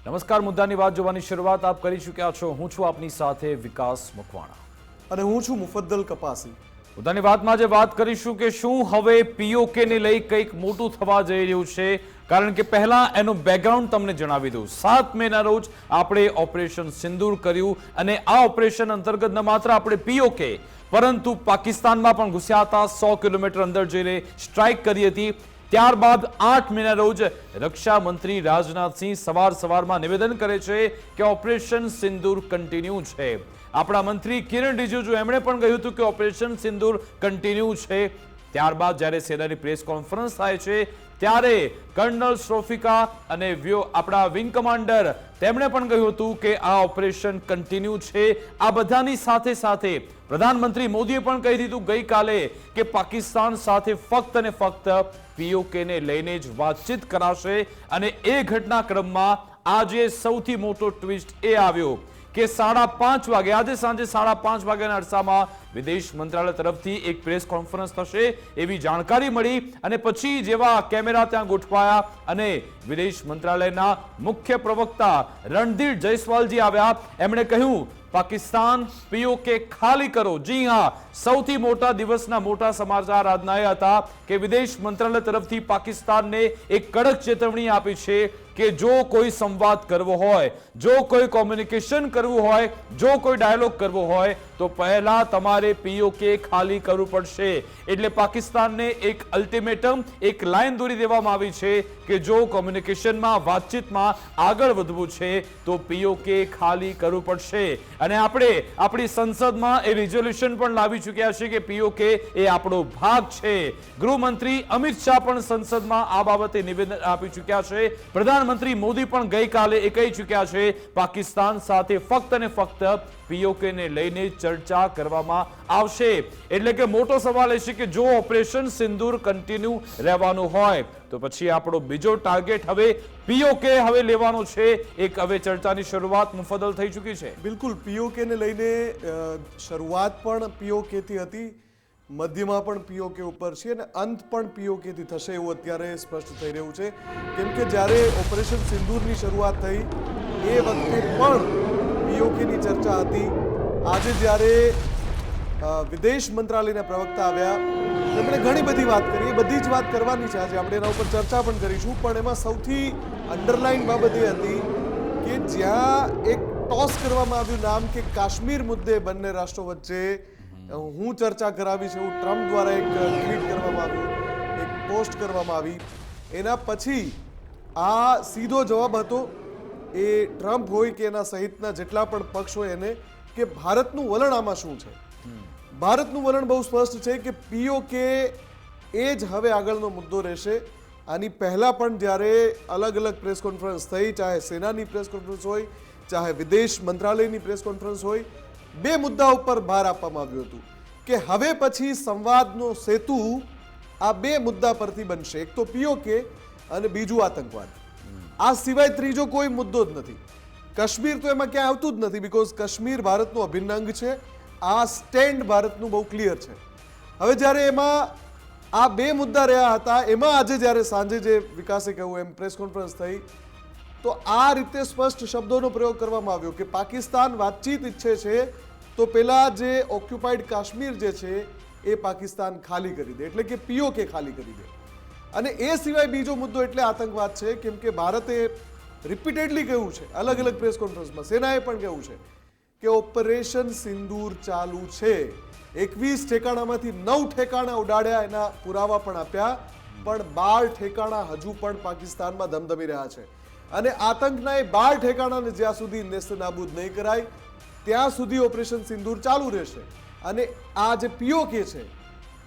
નમસ્કાર, મુદ્દાની વાત જોવાની શરૂઆત આપ કરી ચૂક્યા છો। હું છું આપની સાથે વિકાસ મકવાણા અને હું છું મુફદ્દલ કપાસી। મુદ્દાની વાતમાં જે વાત કરીશું કે શું હવે પીઓકે ને લઈ કંઈક મોટું થવા જઈ રહ્યું છે, કારણ કે પહેલા એનો બેકગ્રાઉન્ડ તમને જણાવી દઉં। 7 મેના રોજ આપણે ઓપરેશન સિંદૂર કર્યું અને આ ઓપરેશન અંતર્ગત ન માત્ર આપણે પીઓકે પરંતુ પાકિસ્તાનમાં પણ ઘૂસ્યા હતા। 100 કિલોમીટર અંદર જઈને સ્ટ્રાઇક કરી હતી। ત્યારબાદ 8 મેના રોજ રક્ષા મંત્રી રાજનાથસિંહ સવારમાં નિવેદન કરે છે કે ઓપરેશન સિંદૂર કન્ટિન્યુ છે। આપણા મંત્રી કિરણ રિજિજુ એમણે પણ કહ્યું હતું કે ઓપરેશન સિંદૂર કન્ટિન્યુ છે। ત્યારબાદ જ્યારે સેનાની પ્રેસ કોન્ફરન્સ થાય છે ત્યારે કર્નલ શોફિકા અને આપણા વિંગ કમાન્ડર તેમણે પણ કહ્યું હતું કે આ ઓપરેશન કન્ટિન્યુ છે। આ બધાની સાથે સાથે પ્રધાનમંત્રી મોદીએ પણ કહી દીધું ગઈકાલે કે પાકિસ્તાન સાથે ફક્ત અને ફક્ત પીઓકેને લઈને જ વાતચીત કરાશે। અને એ ઘટનાક્રમમાં આજે સૌથી મોટો ટ્વિસ્ટ એ આવ્યો કે 5:30 વાગે આજે સાંજે 5:30 વાગ્યાના અરસામાં વિદેશ મંત્રાલય તરફથી એક પ્રેસ કોન્ફરન્સ થશે એવી જાણકારી મળી। અને પછી જેવા કેમેરા ત્યાં ગોઠવાયા અને વિદેશ મંત્રાલયના મુખ્ય પ્રવક્તા રણધીર જયસ્વાલજી આવ્યા। એમણે કહ્યું પાકિસ્તાન પીઓકે ખાલી કરો। જી હા, સૌથી મોટા દિવસના મોટા સમાચાર આજના એ હતા કે વિદેશ મંત્રાલય તરફથી પાકિસ્તાનને એક કડક ચેતવણી આપી છે કે જો કોઈ સંવાદ કરવો હોય, જો કોઈ કોમ્યુનિકેશન કરવું હોય, જો કોઈ ડાયલોગ કરવો હોય તો પહેલા તમારે પીઓકે ખાલી કરવું પડશે। એટલે પાકિસ્તાનને એક અલ્ટિમેટમ, એક લાઈન દોરી દેવામાં આવી છે કે જો કોમ્યુનિકેશનમાં, વાતચીતમાં આગળ વધવું છે તો પીઓકે ખાલી કરવું પડશે। અને આપણે આપણી સંસદમાં એ રિઝોલ્યુશન પણ લાવી ચૂક્યા છે કે પીઓકે એ આપણો ભાગ છે। ગૃહમંત્રી અમિત શાહ પણ સંસદમાં આ બાબતે નિવેદન આપી ચૂક્યા છે। પ્રધાનમંત્રી મોદી પણ ગઈકાલે એ કહી ચૂક્યા છે પાકિસ્તાન સાથે ફક્ત અને ફક્ત પીઓકે ને લઈને ચર્ચા કરવામાં આવશે। એટલે કે મોટો સવાલ એ છે કે જો ઓપરેશન સિંદૂર કન્ટિન્યુ રહેવાનું હોય તો પછી આપણો બીજો ટાર્ગેટ હવે પીઓકે હવે લેવાનો છે। એક હવે ચર્ચાની શરૂઆત મુફદ્દલ થઈ ચૂકી છે। બિલકુલ, પીઓકે ને લઈને શરૂઆત પણ પીઓકે થી હતી, મધ્યમાં પણ પીઓકે ઉપર છે અને અંત પણ પીઓકે થી થશે એવું અત્યારે સ્પષ્ટ થઈ રહ્યું છે। કેમ કે જ્યારે ઓપરેશન સિંદૂરની શરૂઆત થઈ એ વખતે પણ પીઓકે ની ચર્ચા હતી। આજે જ્યારે વિદેશ મંત્રાલયના પ્રવક્તા આવ્યા તેમણે ઘણી બધી વાત કરી, એ બધી જ વાત કરવાની છે। આજે આપણે એના ઉપર ચર્ચા પણ કરીશું, પણ એમાં સૌથી અંડરલાઈન બાબત એ હતી કે જ્યાં એક ટોસ કરવામાં આવ્યું નામ કે કાશ્મીર મુદ્દે બંને રાષ્ટ્રો વચ્ચે હું ચર્ચા કરાવી છે, એવું ટ્રમ્પ દ્વારા એક ટ્વીટ કરવામાં આવ્યું, એક પોસ્ટ કરવામાં આવી। એના પછી આ સીધો જવાબ હતો એ ટ્રમ્પ હોય કે એના સહિતના જેટલા પણ પક્ષ હોય એને કે ભારતનું વલણ આમાં શું છે। ભારતનું વલણ બહુ સ્પષ્ટ છે કે પીઓકે એ જ હવે આગળનો મુદ્દો રહેશે। આની પહેલા પણ જ્યારે અલગ અલગ પ્રેસ કોન્ફરન્સ થઈ, ચાહે સેનાની પ્રેસ કોન્ફરન્સ હોય, ચાહે વિદેશ મંત્રાલયની પ્રેસ કોન્ફરન્સ હોય, બે મુદ્દા ઉપર ભાર આપવામાં આવ્યું હતું કે હવે પછી સંવાદનો સેતુ આ બે મુદ્દા પરથી બનશે। એક તો પીઓકે અને બીજું આતંકવાદ। આ સિવાય ત્રીજો કોઈ મુદ્દો જ નથી। કાશ્મીર તો એમાં ક્યાંય આવતું જ નથી, બીકોઝ કાશ્મીર ભારતનું અભિન્ન અંગ છે। આ સ્ટેન્ડ ભારતનું બહુ ક્લિયર છે। હવે જ્યારે એમાં આ બે મુદ્દા રહ્યા હતા, એમાં આજે જ્યારે સાંજે જે વિકાસે કહ્યું એમ પ્રેસ કોન્ફરન્સ થઈ તો આ રીતે સ્પષ્ટ શબ્દોનો પ્રયોગ કરવામાં આવ્યો કે પાકિસ્તાન વાતચીત ઈચ્છે છે તો પેલા જે ઓક્યુપાઈડ કાશ્મીર જે છે એ પાકિસ્તાન ખાલી કરી દે, એટલે કે પીઓકે ખાલી કરી દે। અને એ સિવાય બીજો મુદ્દો એટલે આતંકવાદ છે, કેમ કે ભારતે રિપીટેડલી કહ્યું છે અલગ અલગ પ્રેસ કોન્ફરન્સમાં, સેનાએ પણ કહ્યું છે કે ઓપરેશન સિંદૂર ચાલુ છે। 21 ઠેકાણામાંથી 9 ઠેકાણા ઉડાડ્યા, એના પુરાવા પણ આપ્યા, પણ 12 ઠેકાણા હજુ પણ પાકિસ્તાનમાં ધમધમી રહ્યા છે। અને આતંકના એ 12 ઠેકાણાને જ્યાં સુધી નેસ્તનાબૂદ નહીં કરાય ત્યાં સુધી ઓપરેશન સિંદૂર ચાલુ રહેશે। અને આ જે પીઓકે છે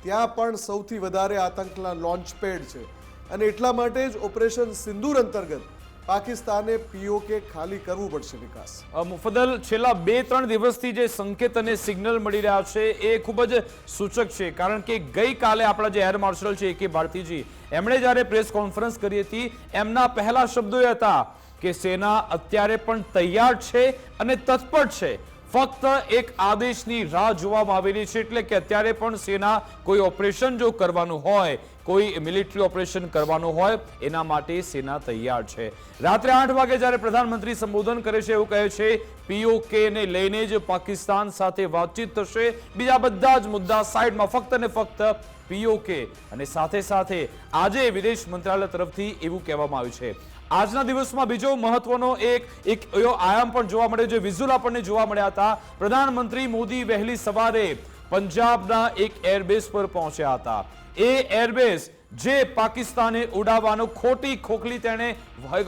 ત્યાં પણ સૌથી વધારે આતંકના લોન્ચ પેડ છે અને એટલા માટે જ ઓપરેશન સિંદૂર અંતર્ગત પાકિસ્તાને પીઓકે ખાલી કરવું પડશે। વિકાસ મુફદ્દલ, છેલ્લા 2-3 દિવસથી જે સંકેત અને સિગ્નલ મળી રહ્યા છે એ ખૂબ જ સૂચક છે, કારણ કે ગઈકાલે આપણા જે એર માર્શલ છે AK ભારતીજી એમણે જ્યારે પ્રેસ કોન્ફરન્સ કરી હતી એમના પહેલા શબ્દો એ હતા કે સેના અત્યારે પણ તૈયાર છે અને તત્પર છે। ફક્ત એક આદેશની રાહ જોવામાં આવેલી છે, એટલે કે અત્યારે પણ સેના કોઈ ઓપરેશન જો કરવાનું હોય, કોઈ મિલિટરી ઓપરેશન કરવાનું હોય, એના માટે સેના તૈયાર છે. રાત્રે 8 વાગે જ્યારે પ્રધાનમંત્રી સંબોધન કરે છે, એવું કહે છે પીઓકે ને લઈને જ પાકિસ્તાન સાથે વાતચીત થશે, બીજા બધા જ મુદ્દા સાઈડમાં, ફક્ત ને ફક્ત પીઓકે. અને સાથે સાથે આજે વિદેશ મંત્રાલય તરફથી એવું કહેવામાં આવ્યું છે. આજના દિવસમાં બીજો મહત્વનો એક એવો આયામ પણ જોવા મળ્યો, જે વિઝ્યુઅલ આપણને જોવા મળ્યા હતા. પ્રધાનમંત્રી મોદી વહેલી સવારે પંજાબના એક એરબેઝ પર પહોંચ્યા હતા. એ એરબેઝ જે પાકિસ્તાને ઉડાવવાનો ખોટી ખોખલી તેણે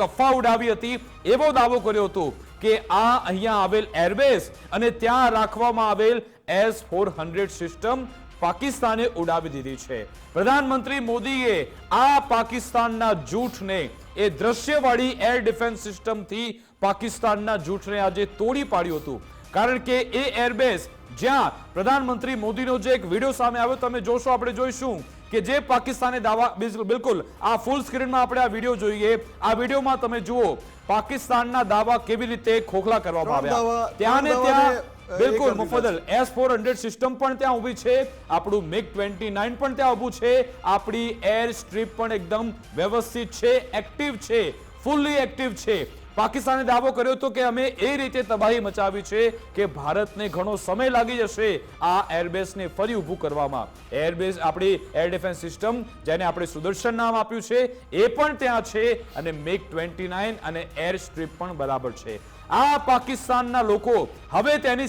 અફવા ઉડાવી હતી, એવો દાવો કર્યો હતો કે આ અહીંયા આવેલ એરબેઝ અને ત્યાં રાખવામાં આવેલ S-400 સિસ્ટમ પાકિસ્તાને ઉડાવી દીધી છે. પ્રધાનમંત્રી મોદીએ આ પાકિસ્તાનના જૂઠને, એ દ્રશ્યવાળી એર ડિફેન્સ સિસ્ટમથી પાકિસ્તાનના જૂઠને આજે તોડી પાડ્યું હતું. કારણ કે એ એરબેઝ જ્યાં પ્રધાનમંત્રી મોદીનો જે એક વિડીયો સામે આવ્યો, તમે જોશો, આપણે જોઈશું કે જે પાકિસ્તાને દાવા, બિલકુલ આ ફૂલ સ્ક્રીનમાં આપણે આ વિડીયો જોઈએ. આ વિડીયોમાં તમે જુઓ પાકિસ્તાનના દાવા કેવી રીતે ખોખલા કરવામાં આવ્યા. ત્યાં ને ત્યાં બિલકુલ મુફદ્દલ S-400 સિસ્ટમ પણ ત્યાં ઊભી છે, આપણું MiG-29 પણ ત્યાં ઊભું છે, આપણી એર સ્ટ્રીપ પણ એકદમ વ્યવસ્થિત છે, એક્ટિવ છે, ફૂલ્લી એક્ટિવ છે. પાકિસ્તાને દાવો કર્યો હતો કે અમે એ રીતે તબાહી મચાવી છે કે ભારતને ઘણો સમય લાગી જશે આ એરબેઝને ફરી ઊભું કરવામાં. એરબેઝ, આપણી એર ડિફેન્સ સિસ્ટમ જેને આપણે સુદર્શન નામ આપ્યું છે, એ પણ ત્યાં છે, અને MiG-29 અને એર સ્ટ્રીપ પણ બરાબર છે. આ પાકિસ્તાનના લોકો હવે તેની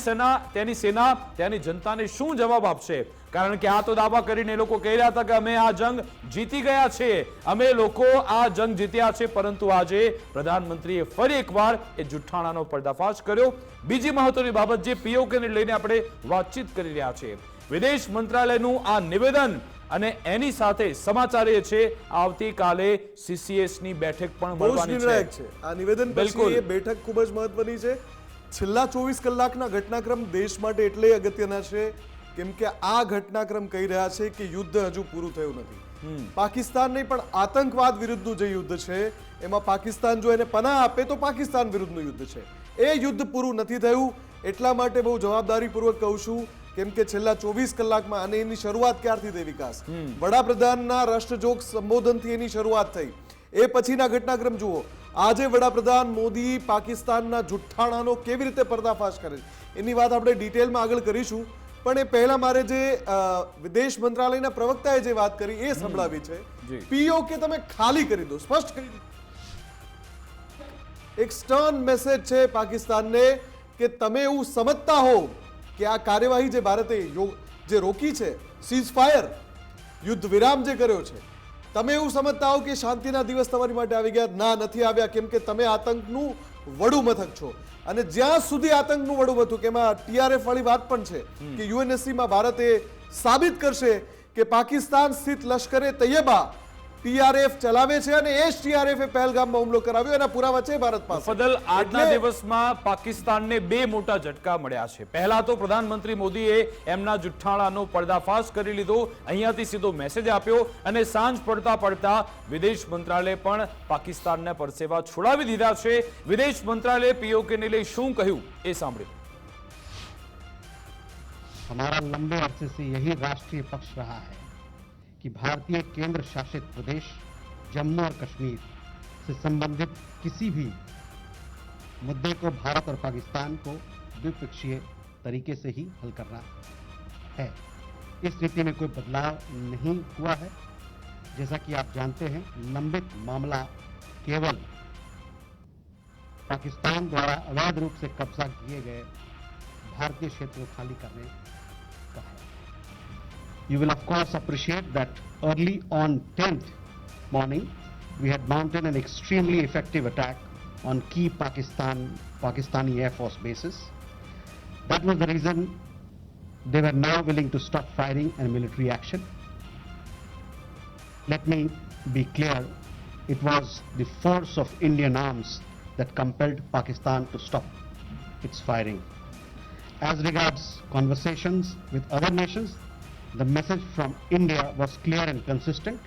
સેના તેની જનતાને શું જવાબ આપશે? કારણ કે આ તો દાવા કરીને એ લોકો કહી રહ્યા હતા કે અમે આ જંગ જીતી ગયા છે, અમે લોકો આ જંગ જીત્યા છે. પરંતુ આજે પ્રધાનમંત્રીએ ફરી એકવાર એ જુઠ્ઠાણાનો પર્દાફાશ કર્યો. બીજી મહત્વની બાબત, જે પીઓકે ને લઈને આપણે વાતચીત કરી રહ્યા છે, વિદેશ મંત્રાલયનું આ નિવેદન અને એની સાથે સમાચાર એ છે આવતીકાલે CCS ની બેઠક પણ મળવાની છે. આ નિવેદન પછી એ બેઠક ખૂબ જ મહત્વની છે. છેલ્લા 24 કલાકના ઘટનાક્રમ દેશ માટે એટલે અગત્યના છે કેમ કે આ ઘટનાક્રમ કહી રહ્યા છે કે યુદ્ધ હજુ પૂરું થયું નથી. પાકિસ્તાન નહીં પણ આતંકવાદ વિરુદ્ધનું જે યુદ્ધ છે, એમાં પાકિસ્તાન જો એને પનાહ આપે તો પાકિસ્તાન વિરુદ્ધનું યુદ્ધ છે. એ યુદ્ધ પૂરું નથી થયું. એટલા માટે બહુ જવાબદારીપૂર્વક કહું છું, કેમ કે છેલ્લા 24 કલાકમાં, અને એની શરૂઆત ક્યારથી થઈ વિકાસ? વડાપ્રધાનના રાષ્ટ્રજોગ સંબોધનથી એની શરૂઆત થઈ. એ પછીના ઘટનાક્રમ જુઓ. આજે વડાપ્રધાન મોદી પાકિસ્તાનના જુઠ્ઠાણાનો કેવી રીતે પર્દાફાશ કરે છે, એની વાત આપણે ડિટેલમાં આગળ કરીશું. પણ એ પહેલા મારે જે વિદેશ મંત્રાલયના પ્રવક્તાએ જે વાત કરી એ સંભળાવી છે. પીઓકે તમે ખાલી કરી દો, સ્પષ્ટ કરી દો. એક સ્ટર્ન મેસેજ છે પાકિસ્તાનને કે તમે એવું સમજતા હો કે આ કાર્યવાહી જે ભારતે જે રોકી છે, સીઝ ફાયર, યુદ્ધ વિરામ જે કર્યો છે, તમે એવું સમજતા હો કે શાંતિના દિવસ તમારી માટે આવી ગયા? ના, નથી આવ્યા. કેમ કે તમે આતંકનું વડું મથક છો, અને જ્યાં સુધી આતંકનું વડું મથક, એમાં TRF વાળી વાત પણ છે કે UNSC માં ભારતે સાબિત કરશે કે પાકિસ્તાન સ્થિત લશ્કરે તૈયબા TRF ચલાવે છે, અને એ જ TRF એ પહેલગામમાં હુમલો કરાવ્યો. એના પુરાવા છે ભારત પાસે. ફદલ, આજના દિવસમાં પાકિસ્તાનને બે મોટા ઝટકા મળ્યા છે. પહેલા તો પ્રધાનમંત્રી મોદીએ એમના જુઠ્ઠાણાનો પર્દાફાશ કરી લીધો, અહીંયાથી સીધો મેસેજ આપ્યો, અને સાંજ પડતા વિદેશ મંત્રાલય પણ પાકિસ્તાનના પરસેવા છોડાવી દીધા છે. વિદેશ મંત્રાલયે પીઓકે ને લઈ શું કહ્યું એ સાંભળ્યું. हमारा लंबे अरसे से यही राष्ट्रीय पक्ष रहा है कि भारतीय केंद्र शासित प्रदेश जम्मू और कश्मीर से संबंधित किसी भी मुद्दे को भारत और पाकिस्तान को द्विपक्षीय तरीके से ही हल करना है. इस नीति में कोई बदलाव नहीं हुआ है. जैसा कि आप जानते हैं, लंबित मामला केवल पाकिस्तान द्वारा अवैध रूप से कब्जा किए गए भारतीय क्षेत्र को खाली करने का है. You will of course appreciate that early on 10th morning we had mounted an extremely effective attack on key Pakistani Air Force bases. That was the reason they were now willing to stop firing and military action. Let me be clear, it was the force of Indian arms that compelled Pakistan to stop its firing. As regards conversations with other nations, the message from India was clear and consistent,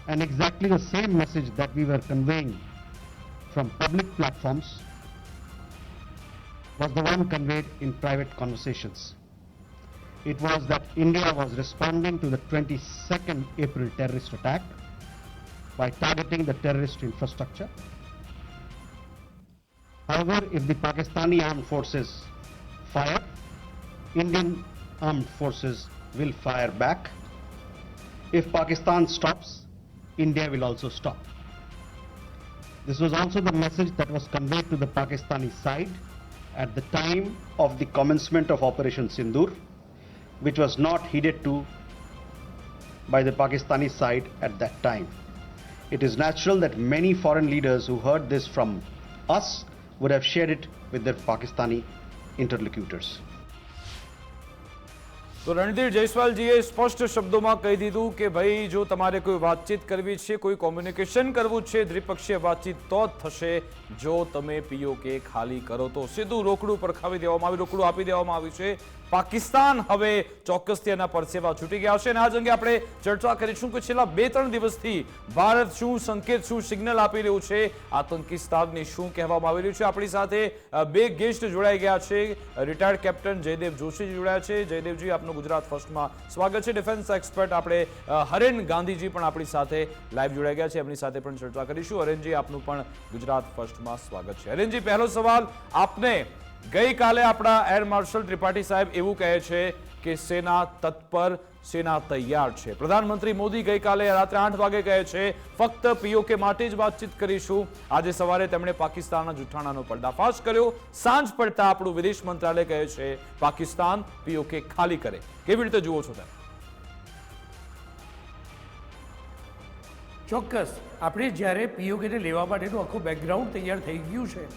and exactly the same message that we were conveying from public platforms was the one conveyed in private conversations. It was that India was responding to the 22nd April terrorist attack by targeting the terrorist infrastructure. However, if the Pakistani armed forces fire, Indian armed forces will fire back. If Pakistan stops, India will also stop. This was also the message that was conveyed to the Pakistani side at the time of the commencement of Operation Sindoor, which was not heeded to by the Pakistani side at that time. It is natural that many foreign leaders who heard this from us would have shared it with their Pakistani interlocutors. તો રણધીર જયસ્વાલજીએ સ્પષ્ટ શબ્દોમાં કહી દીધું કે ભાઈ જો તમારે કોઈ વાતચીત કરવી છે, કોઈ કોમ્યુનિકેશન કરવું છે, દ્વિપક્ષીય વાતચીત તો જ થશે જો તમે પીઓકે ખાલી કરો. તો સીધું રોકડું પરખાવી દેવામાં આવ્યું, રોકડું આપી દેવામાં આવ્યું છે. પાકિસ્તાન હવે ચોક્કસથી એના પરસેવા છૂટી ગયા છે અને આ જ અંગે આપણે ચર્ચા કરીશું કે છેલ્લા 2-3 દિવસથી ભારત શું સંકેત, શું સિગ્નલ આપી રહ્યું છે, આતંકિસ્તાનને શું કહેવામાં આવી રહ્યું છે. આપણી સાથે બે ગેસ્ટ જોડાઈ ગયા છે. રિટાયર્ડ કેપ્ટન જયદેવ જોશી જોડાયા છે. જયદેવજી, આપનું ગુજરાત ફર્સ્ટમાં સ્વાગત છે. ડિફેન્સ એક્સપર્ટ આપણે હરેન ગાંધીજી પણ આપણી સાથે લાઈવ જોડાઈ ગયા છે, એમની સાથે પણ ચર્ચા કરીશું. હરેનજી, આપનું પણ ગુજરાત ફર્સ્ટમાં સ્વાગત છે. હરેનજી, પહેલો સવાલ આપને. ગઈકાલે આપણા એર માર્શલ ત્રિપાઠી સાહેબ એવું કહે છે કે સેના તત્પર, સેના તૈયાર છે. પ્રધાનમંત્રી મોદી ગઈકાલે રાત્રે 8 વાગે કહે છે ફક્ત પીઓકે માટે જ વાતચીત કરીશું. આજે સવારે તેમણે પાકિસ્તાનના જૂઠાણાનો પર્દાફાશ કર્યો. સાંજ પડતા આપણું વિદેશ મંત્રાલય કહે છે પાકિસ્તાન પીઓકે ખાલી કરે. કેવી રીતે જુઓ છો તમે? ચોક્કસ આપણે જ્યારે પીઓકેને લેવા માટેનું આખું બેકગ્રાઉન્ડ તૈયાર થઈ ગયું છે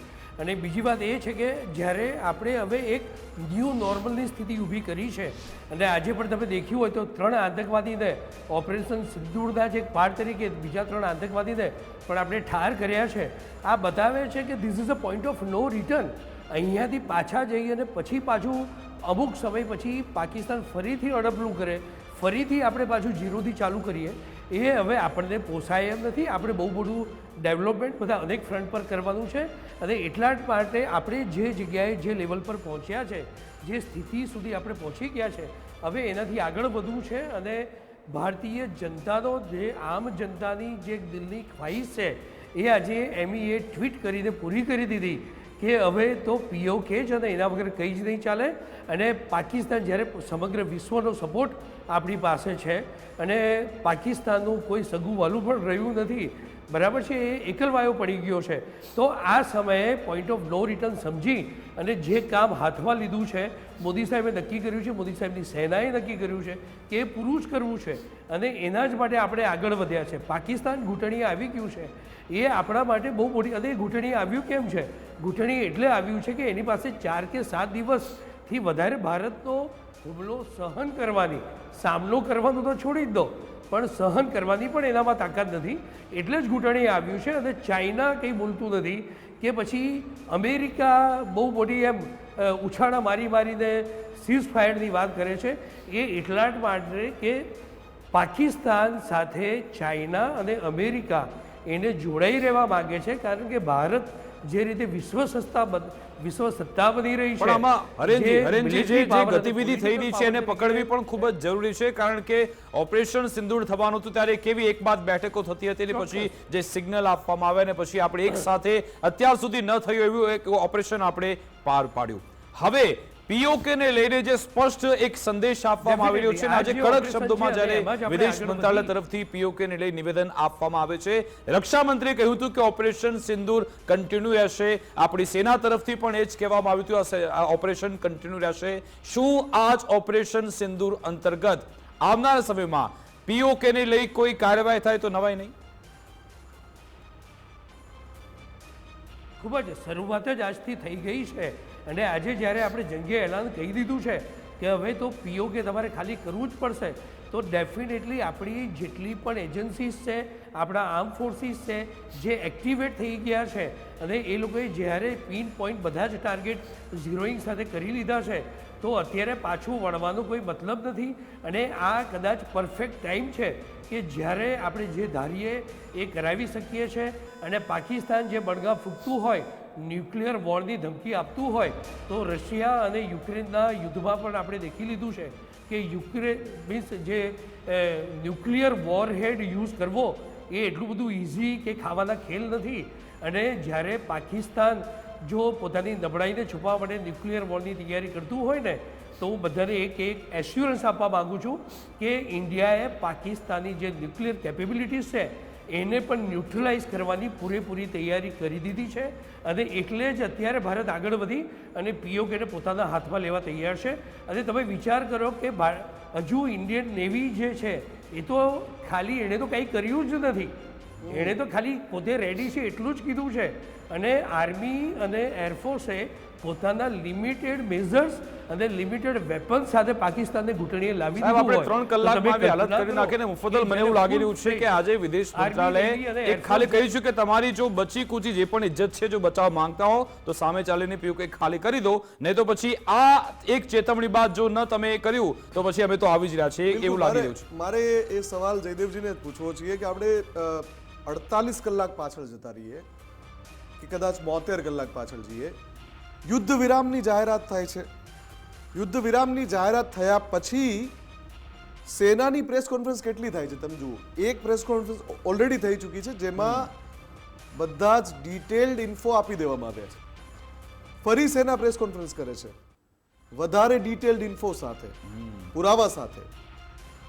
અને બીજી વાત એ છે કે જ્યારે આપણે હવે એક ન્યૂ નોર્મલની સ્થિતિ ઊભી કરી છે અને આજે પણ તમે દેખ્યું હોય તો 3 આતંકવાદીને ઓપરેશન સિંદૂરના જ એક પાર્ટ તરીકે બીજા 3 આતંકવાદીને પણ આપણે ઠાર કર્યા છે. આ બતાવે છે કે this is a point of no return. અહીંયાથી પાછા જઈ અને પછી પાછું અમુક સમય પછી પાકિસ્તાન ફરીથી અડપલું કરે, ફરીથી આપણે પાછું ઝીરોથી ચાલુ કરીએ, એ હવે આપણને પોસાય એમ નથી. આપણે બહુ બધું ડેવલપમેન્ટ બધા અનેક ફ્રન્ટ પર કરવાનું છે અને એટલા જ માટે આપણે જે જગ્યાએ જે લેવલ પર પહોંચ્યા છે, જે સ્થિતિ સુધી આપણે પહોંચી ગયા છે, હવે એનાથી આગળ વધવું છે. અને ભારતીય જનતાનો જે આમ જનતાની જે દિલની ખ્વાહિશ છે એ આજે MEA ટ્વીટ કરીને પૂરી કરી દીધી કે હવે તો પીઓકે જ અને એના વગર કંઈ જ નહીં ચાલે. અને પાકિસ્તાન જ્યારે સમગ્ર વિશ્વનો સપોર્ટ આપણી પાસે છે અને પાકિસ્તાનનું કોઈ સગું વાલું પણ રહ્યું નથી, બરાબર છે, એ એકલવાયો પડી ગયો છે. તો આ સમયે પોઈન્ટ ઓફ નો રિટર્ન સમજી અને જે કામ હાથમાં લીધું છે, મોદી સાહેબે નક્કી કર્યું છે, મોદી સાહેબની સેનાએ નક્કી કર્યું છે કે એ પૂરું જ કરવું છે અને એના જ માટે આપણે આગળ વધ્યા છે. પાકિસ્તાન ઘૂંટણીએ આવી ગયું છે, એ આપણા માટે બહુ મોટી. અને ઘૂંટણીએ આવ્યું કેમ છે? ઘૂંટણી એટલે આવ્યું છે કે એની પાસે 4 કે 7 દિવસથી વધારે ભારતનો હુમલો સહન કરવાની, સામનો કરવાનો તો છોડી જ દો, પણ સહન કરવાની પણ એનામાં તાકાત નથી. એટલે જ ઘૂંટણીએ આવ્યું છે. અને ચાઇના કંઈ બોલતું નથી કે પછી અમેરિકા બહુ મોટી એમ ઉછાળા મારીને સીઝ ફાયરની વાત કરે છે. એ એટલા જ માટે કે પાકિસ્તાન સાથે ચાઇના અને અમેરિકા એને જોડાઈ રહેવા માગે છે, કારણ કે ભારત જે રીતે વિશ્વ સત્તા બની રહી છે. પણ આમાં હરેનજી જે ગતિવિધિ થઈ રહી છે એને પકડવી પણ ખૂબ જ જરૂરી છે, કારણ કે ઓપરેશન સિંદૂર થવાનું હતું ત્યારે કેવી એક બાદ બેઠકો થતી હતી, પછી જે સિગ્નલ આપવામાં આવે ને પછી આપણે એક સાથે અત્યાર સુધી ન થયું એવું એક ઓપરેશન આપણે પાર પાડ્યું. હવે પીઓકે ને લઈને જે સ્પષ્ટ એક સંદેશ આપવામાં આવી રહ્યો છે, આજે કડક શબ્દોમાં જ્યારે વિદેશ મંત્રાલય તરફથી પીઓકે ને લઈ નિવેદન આપવામાં આવે છે. રક્ષા મંત્રીએ કહ્યું હતું કે ઓપરેશન સિંદૂર કન્ટિન્યુ રહેશે. આપણી સેના તરફથી પણ એ જ કહેવામાં આવ્યું હતું, આ ઓપરેશન કન્ટિન્યુ રહેશે. શું આ જ ઓપરેશન સિંદૂર અંતર્ગત આવનારા સમયમાં પીઓકે ને લઈ કોઈ કાર્યવાહી થાય તો નવાઈ નહીં? ખૂબ જ શરૂઆત જ આજથી થઈ ગઈ છે અને આજે જ્યારે આપણે જંગી એલાન કહી દીધું છે કે હવે તો પીઓકે તમારે ખાલી કરવું જ પડશે, તો ડેફિનેટલી આપણી જેટલી પણ એજન્સીસ છે, આપણા આર્મ ફોર્સિસ છે, જે એક્ટિવેટ થઈ ગયા છે અને એ લોકોએ જ્યારે પિન પોઈન્ટ બધા જ ટાર્ગેટ ઝીરોઈંગ સાથે કરી લીધા છે, તો અત્યારે પાછું વળવાનો કોઈ મતલબ નથી. અને આ કદાચ પરફેક્ટ ટાઈમ છે કે જ્યારે આપણે જે ધારીએ એ કરાવી શકીએ છીએ અને પાકિસ્તાન જે બળગા ફૂંકતું હોય, ન્યુક્લિયર વોરની ધમકી આપતું હોય, તો રશિયા અને યુક્રેનના યુદ્ધમાં પણ આપણે દેખી લીધું છે કે યુક્રેન મીન્સ જે ન્યુક્લિયર વોરહેડ યુઝ કરવો એ એટલું બધું ઇઝી કે ખાવાના ખેલ નથી. અને જ્યારે પાકિસ્તાન જો પોતાની નબળાઈને છુપાવવા માટે ન્યુક્લિયર વોરની તૈયારી કરતું હોય ને, તો હું બધાને એક એશ્યોરન્સ આપવા માગું છું કે ઇન્ડિયાએ પાકિસ્તાની જે ન્યુક્લિયર કેપેબિલિટીઝ છે એને પણ ન્યુટ્રલાઇઝ કરવાની પૂરેપૂરી તૈયારી કરી દીધી છે. અને એટલે જ અત્યારે ભારત આગળ વધી અને પીઓકેને પોતાના હાથમાં લેવા તૈયાર છે. અને તમે વિચાર કરો કે હજુ ઇન્ડિયન નેવી જે છે એ તો ખાલી એણે તો કંઈ કર્યું જ નથી, એણે તો ખાલી પોતે રેડી છે એટલું જ કીધું છે. અને આર્મી અને એરફોર્સે પોતાના લિમિટેડ મેઝર્સ અને લિમિટેડ વેપન સાથે પાકિસ્તાનને ઘૂંટણીએ લાવી દીધું આપણે હોય. 3 કલાકમાં આવી હાલત કરી નાખીને મુફદ્દલ મને એવું લાગી રહ્યું છે કે આજે વિદેશ મંત્રાલયે એક ખાલી કહ્યું છે કે તમારી જો બચી કૂચી જે પણ ઇજ્જત છે જો બચાવવા માંગતા હો તો સામે ચાલીને પીઓકે ખાલી કરી દો, નહીં તો પછી આ એક ચેતવણી બાદ જો ન તમે કર્યું તો પછી અમે તો આવી જ રહ્યા છીએ એવું લાગી રહ્યું છે. મારે એ સવાલ જયદેવજીને પૂછવો છે કે આપણે 48 કલાક પાછળ જતા રહીએ કે કદાચ 72 કલાક પાછળ જઈએ, યુદ્ધ વિરામની જાહેરાત થાય છે. યુદ્ધ વિરામની જાહેરાત થયા પછી સેનાની પ્રેસ કોન્ફરન્સ કેટલી થાય છે તમે જુઓ. એક પ્રેસ કોન્ફરન્સ ઓલરેડી થઈ ચૂકી છે જેમાં બધા જ ડિટેલ્ડ ઇન્ફો આપી દેવામાં આવ્યા છે. ફરી સેના પ્રેસ કોન્ફરન્સ કરે છે વધારે ડિટેલ્ડ ઇન્ફો સાથે, પુરાવા સાથે.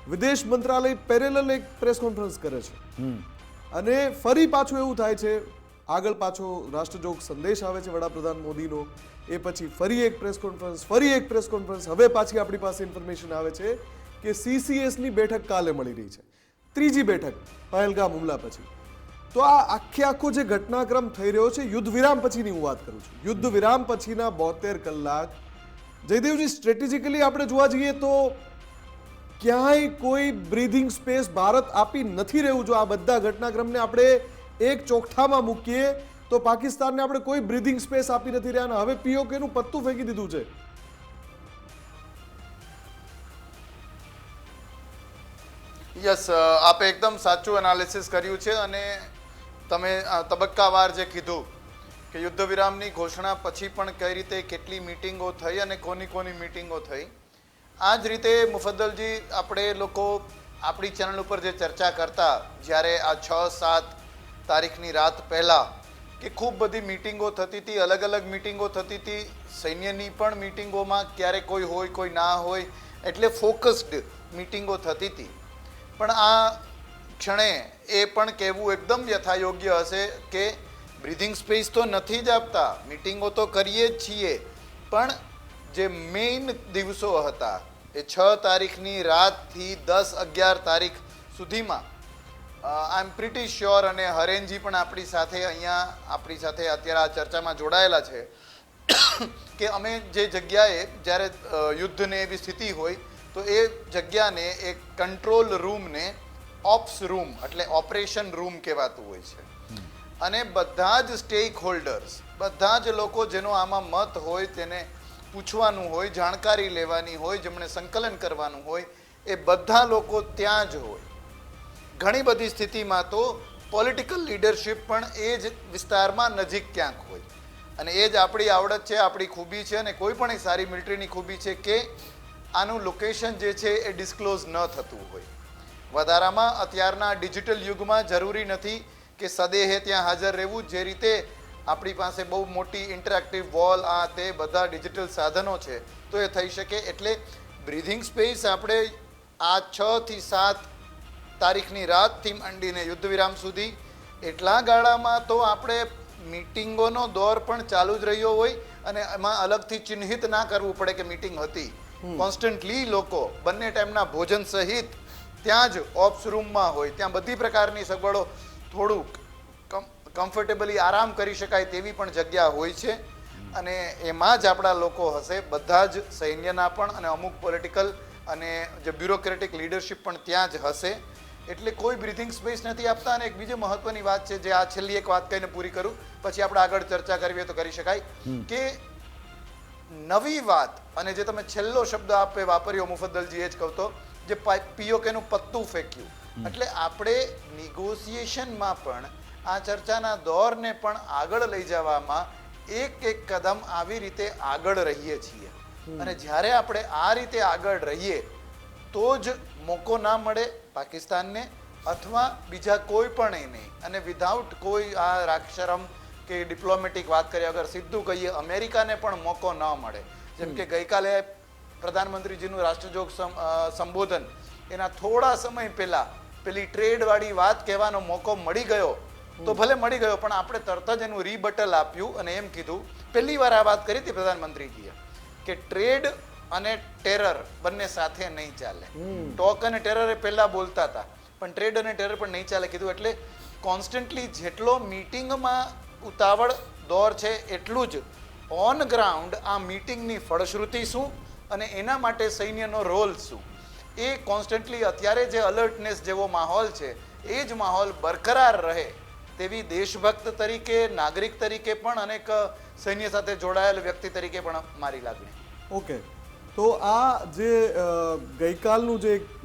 વિદેશ મંત્રાલય પેરેલલ એક પ્રેસ કોન્ફરન્સ કરે છે અને ફરી પાછું એવું થાય છે, આગળ પાછો રાષ્ટ્રજોગ સંદેશ આવે છે વડાપ્રધાન મોદીનો, એ પછી ફરી એક પ્રેસ કોન્ફરન્સ, ફરી એક પ્રેસ કોન્ફરન્સ. હવે પાછી આપણી પાસે ઇન્ફોર્મેશન આવે છે કે CCSની બેઠક કાલે મળી રહી છે, ત્રીજી બેઠક પહેલગામ હુમલા પછી. તો આ આખો જે ઘટનાક્રમ થઈ રહ્યો છે યુદ્ધ વિરામ પછીની હું વાત કરું છું, યુદ્ધ વિરામ પછીના 72 કલાક જયદેવજી સ્ટ્રેટેજિકલી આપણે જોવા જઈએ તો ક્યાંય કોઈ બ્રીધિંગ સ્પેસ ભારત આપી નથી રહ્યું. જો આ બધા ઘટનાક્રમને આપણે એક ચોકઠામાં મૂકીએ તો પાકિસ્તાનને આપણે કોઈ બ્રીધિંગ સ્પેસ આપી નથી રહ્યા અને હવે પીઓકેનું પત્તું ફેંકી દીધું છે. યસ, આપે એકદમ સાચું એનાલિસિસ કર્યું છે. અને તમે તબક્કાવાર જે કીધું કે યુદ્ધ વિરામની ઘોષણા પછી પણ કઈ રીતે કેટલી મીટિંગો થઈ અને કોની મીટિંગો થઈ, આ જ રીતે મુફદ્દલજી આપણે લોકો આપણી ચેનલ ઉપર જે ચર્ચા કરતા જ્યારે આ 6-7 તારીખની રાત પહેલાં કે ખૂબ બધી મીટિંગો થતી હતી, અલગ અલગ મીટિંગો થતી હતી. સૈન્યની પણ મીટિંગોમાં ક્યારે કોઈ હોય કોઈ ના હોય, એટલે ફોકસ્ડ મીટિંગો થતી હતી. પણ આ ક્ષણે એ પણ કહેવું એકદમ યથાયોગ્ય હશે કે બ્રીધિંગ સ્પેસ તો નથી જ આપતા, મીટિંગો તો કરીએ જ છીએ, પણ જે મેઇન દિવસો હતા એ 6 તારીખની રાતથી 10-11 તારીખ સુધીમાં આઈ એમ પ્રિટી શ્યોર, અને હરેનજી પણ આપણી સાથે અત્યારે આ ચર્ચામાં જોડાયેલા છે કે અમે જે જગ્યાએ જ્યારે યુદ્ધને એવી સ્થિતિ હોય તો એ જગ્યાને એક કંટ્રોલ રૂમને ઓપ્સ રૂમ એટલે ઓપરેશન રૂમ કહેવાતું હોય છે. અને બધા જ સ્ટેક હોલ્ડર્સ, બધા જ લોકો જેનો આમાં મત હોય, તેને પૂછવાનું હોય, જાણકારી લેવાની હોય, જેમણે સંકલન કરવાનું હોય, એ બધા લોકો ત્યાં જ હોય. ઘણી બધી સ્થિતિમાં તો પોલિટિકલ લીડરશિપ પણ એ જ વિસ્તારમાં નજીક ક્યાંક હોય. અને એ જ આપણી આવડત છે, આપણી ખૂબી છે. અને કોઈ પણ એક સારી મિલિટરીની ખૂબી છે કે આનું લોકેશન જે છે એ ડિસ્ક્લોઝ ન થતું હોય. વધારામાં અત્યારના ડિજિટલ યુગમાં જરૂરી નથી કે સદેહે ત્યાં હાજર રહેવું. જે રીતે આપણી પાસે બહુ મોટી ઇન્ટરેક્ટિવ વોલ, આ તે બધા ડિજિટલ સાધનો છે તો એ થઈ શકે. એટલે બ્રીધિંગ સ્પેસ આપણે આ 6 થી 7 તારીખની રાતથી માંડીને યુદ્ધ વિરામ સુધી એટલા ગાળામાં તો આપણે મીટિંગોનો દોર પણ ચાલુ જ રહ્યો હોય અને એમાં અલગથી ચિહ્નિત ના કરવું પડે કે મીટિંગ હતી. કોન્સ્ટન્ટલી લોકો બંને ટાઈમના ભોજન સહિત ત્યાં જ ઓપ્સ રૂમમાં હોય, ત્યાં બધી પ્રકારની સગવડો, થોડુંક કમ્ફર્ટેબલી આરામ કરી શકાય તેવી પણ જગ્યા હોય છે. અને એમાં જ આપણા લોકો હશે, બધા જ સૈન્યના પણ અને અમુક પોલિટિકલ અને જે બ્યુરોક્રેટિક લીડરશિપ પણ ત્યાં જ હશે. એટલે કોઈ બ્રીથિંગ સ્પેસ નથી આપતા. અને એક બીજી મહત્વની વાત છે, જે આ છેલ્લી એક વાત કહીને પૂરી કરું, પછી આપણે આગળ ચર્ચા કરવી તો કરી શકાય, કે નવી વાત અને જે તમે છેલ્લો શબ્દ આપે વાપર્યો મુફદ્દલજી, એ જ કહું તો જે પીઓકેનું પત્તું ફેંક્યું, એટલે આપણે નિગોશિએશનમાં પણ આ ચર્ચાના દોરને પણ આગળ લઈ જવામાં એક એક કદમ આવી રીતે આગળ રહીએ છીએ. અને જ્યારે આપણે આ રીતે આગળ રહીએ તો જ મોકો ના મળે પાકિસ્તાનને અથવા બીજા કોઈ પણ એને, અને વિધાઉટ કોઈ આ રાક્ષરમ કે ડિપ્લોમેટિક વાત કર્યા વગર સીધું કહીએ અમેરિકાને પણ મોકો ન મળે. જેમ કે ગઈકાલે પ્રધાનમંત્રીજીનું રાષ્ટ્રજોગ સંબોધન એના થોડા સમય પહેલા પેલી ટ્રેડ વાળી વાત કહેવાનો મોકો મળી ગયો તો ભલે મળી ગયો, પણ આપણે તરત જ એનું રીબટલ આપ્યું અને એમ કીધું, પહેલી વાર આ વાત કરી હતી પ્રધાનમંત્રીજીએ કે ટ્રેડ અને ટેરર બંને સાથે નહીં ચાલે. ટોક અને ટેરર એ પહેલા બોલતા હતા, પણ ટ્રેડ અને ટેરર પણ નહીં ચાલે કીધું. એટલે કોન્સ્ટન્ટલી જેટલો મીટિંગમાં ઉતાવળ દોર છે એટલું જ ઓન ગ્રાઉન્ડ આ મીટિંગની ફળશ્રુતિ શું અને એના માટે સૈન્યનો રોલ શું, એ કોન્સ્ટન્ટલી અત્યારે જે અલર્ટનેસ જેવો માહોલ છે એ જ માહોલ બરકરાર રહે તેવી દેશભક્ત તરીકે, નાગરિક તરીકે પણ અને એક સૈન્ય સાથે જોડાયેલ વ્યક્તિ તરીકે પણ મારી લાગણી. ઓકે, તો આ જે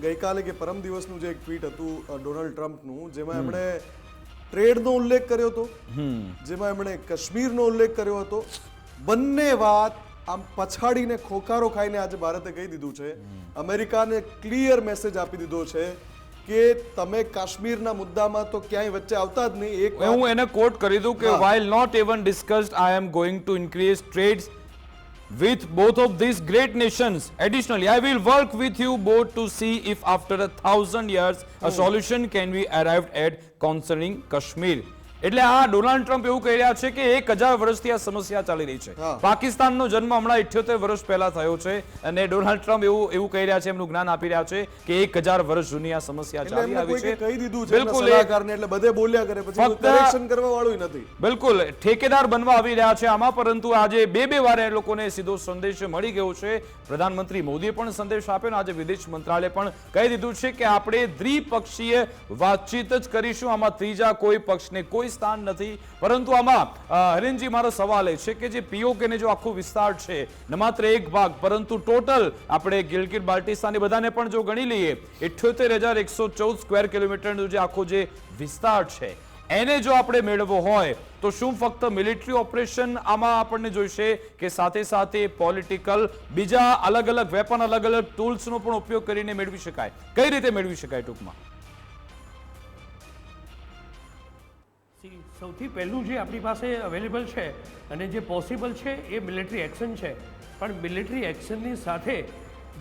ગઈકાલે કે પરમ દિવસનું જે એક ટ્વીટ હતું ડોનાલ્ડ ટ્રમ્પનું, જેમાં એમણે ટ્રેડનો ઉલ્લેખ કર્યો હતો, જેમાં એમણે કાશ્મીરનો ઉલ્લેખ કર્યો હતો, બંને વાત આમ પછાડીને ખોખારો ખાઈને આજે ભારતે કહી દીધું છે, અમેરિકાને ક્લિયર મેસેજ આપી દીધો છે કે તમે કાશ્મીરના મુદ્દામાં તો ક્યાંય વચ્ચે આવતા જ નહીં. એક હું એને કોટ કરી દઉં કે while not even discussed, I am going to increase trades with both of these great nations. Additionally, I will work with you both to see if after 1,000 years a solution can be arrived at concerning Kashmir. એટલે આ Donald Trump એવું કહી રહ્યા છે કે 1000 વર્ષથી આ સમસ્યા ચાલી રહી છે. પાકિસ્તાનનો જન્મ હમણાં 78 વર્ષ પહેલા થયો છે અને ડોનાલ્ડ ટ્રમ્પ એવું કહી રહ્યા છે, એમનું જ્ઞાન આપી રહ્યા છે કે 1000 વર્ષ જૂની આ સમસ્યા ચાલી આવી છે. કહી દીધું છે સલાહકારને, એટલે બધે બોલ્યા કરે, પછી કરેક્શન કરવા વાળું નથી. બિલકુલ ઠેકેદાર બનવા આવી રહ્યા છે આમાં, પરંતુ આજે બે વાર એ લોકોને સીધો સંદેશ મળી ગયો છે. પ્રધાનમંત્રી મોદીએ પણ સંદેશ આપ્યો અને આજે વિદેશ મંત્રાલય પણ કહી દીધું છે કે આપણે દ્વિપક્ષીય વાતચીત જ કરીશું, આમાં ત્રીજા કોઈ પક્ષને કોઈ સ્થાન નથી. પરંતુ આમાં હરેનજી, મારો સવાલ એ છે કે જે પીઓકે ને જો આખો વિસ્તાર છે, ન માત્ર એક ભાગ પરંતુ ટોટલ આપણે ગિલગિટ બાલ્ટિસ્તાન એ બધાને પણ જો ગણી લઈએ, 78,114 સ્ક્વેર કિલોમીટરનો જે આખો જે વિસ્તાર છે એને જો આપણે મેળવવો હોય તો શું ફક્ત મિલિટરી ઓપરેશન આમાં આપણને જોઈશે કે સાથે સાથે પોલિટિકલ બીજા અલગ અલગ વેપન, અલગ અલગ ટૂલ્સનો પણ ઉપયોગ કરીને મેળવી શકાય? કઈ રીતે મેળવી શકાય ટૂંકમાં? સૌથી પહેલું જે આપણી પાસે અવેલેબલ છે અને જે પોસિબલ છે એ મિલિટરી એક્શન છે. પણ મિલિટરી એક્શનની સાથે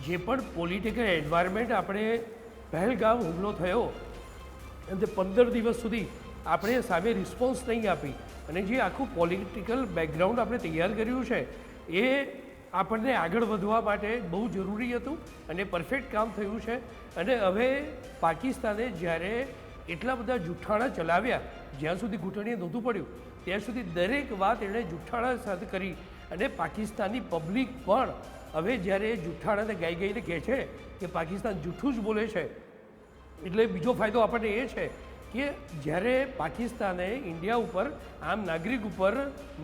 જે પણ પોલિટિકલ એન્વાયરમેન્ટ આપણે પહેલગામ હુમલો થયો અને 15 દિવસ સુધી આપણે સામે રિસ્પોન્સ નહીં આપી અને જે આખું પોલિટિકલ બેકગ્રાઉન્ડ આપણે તૈયાર કર્યું છે એ આપણને આગળ વધવા માટે બહુ જરૂરી હતું અને પરફેક્ટ કામ થયું છે. અને હવે પાકિસ્તાને જ્યારે એટલા બધા જુઠ્ઠાણા ચલાવ્યા, જ્યાં સુધી ઘૂંટણીએ નહોતું પડ્યું ત્યાં સુધી દરેક વાત એણે જુઠ્ઠાણા સાથે કરી અને પાકિસ્તાની પબ્લિક પણ હવે જ્યારે જુઠ્ઠાણાને ગાઈને કહે છે કે પાકિસ્તાન જૂઠું જ બોલે છે, એટલે બીજો ફાયદો આપણને એ છે કે જ્યારે પાકિસ્તાને ઇન્ડિયા ઉપર, આમ નાગરિક ઉપર,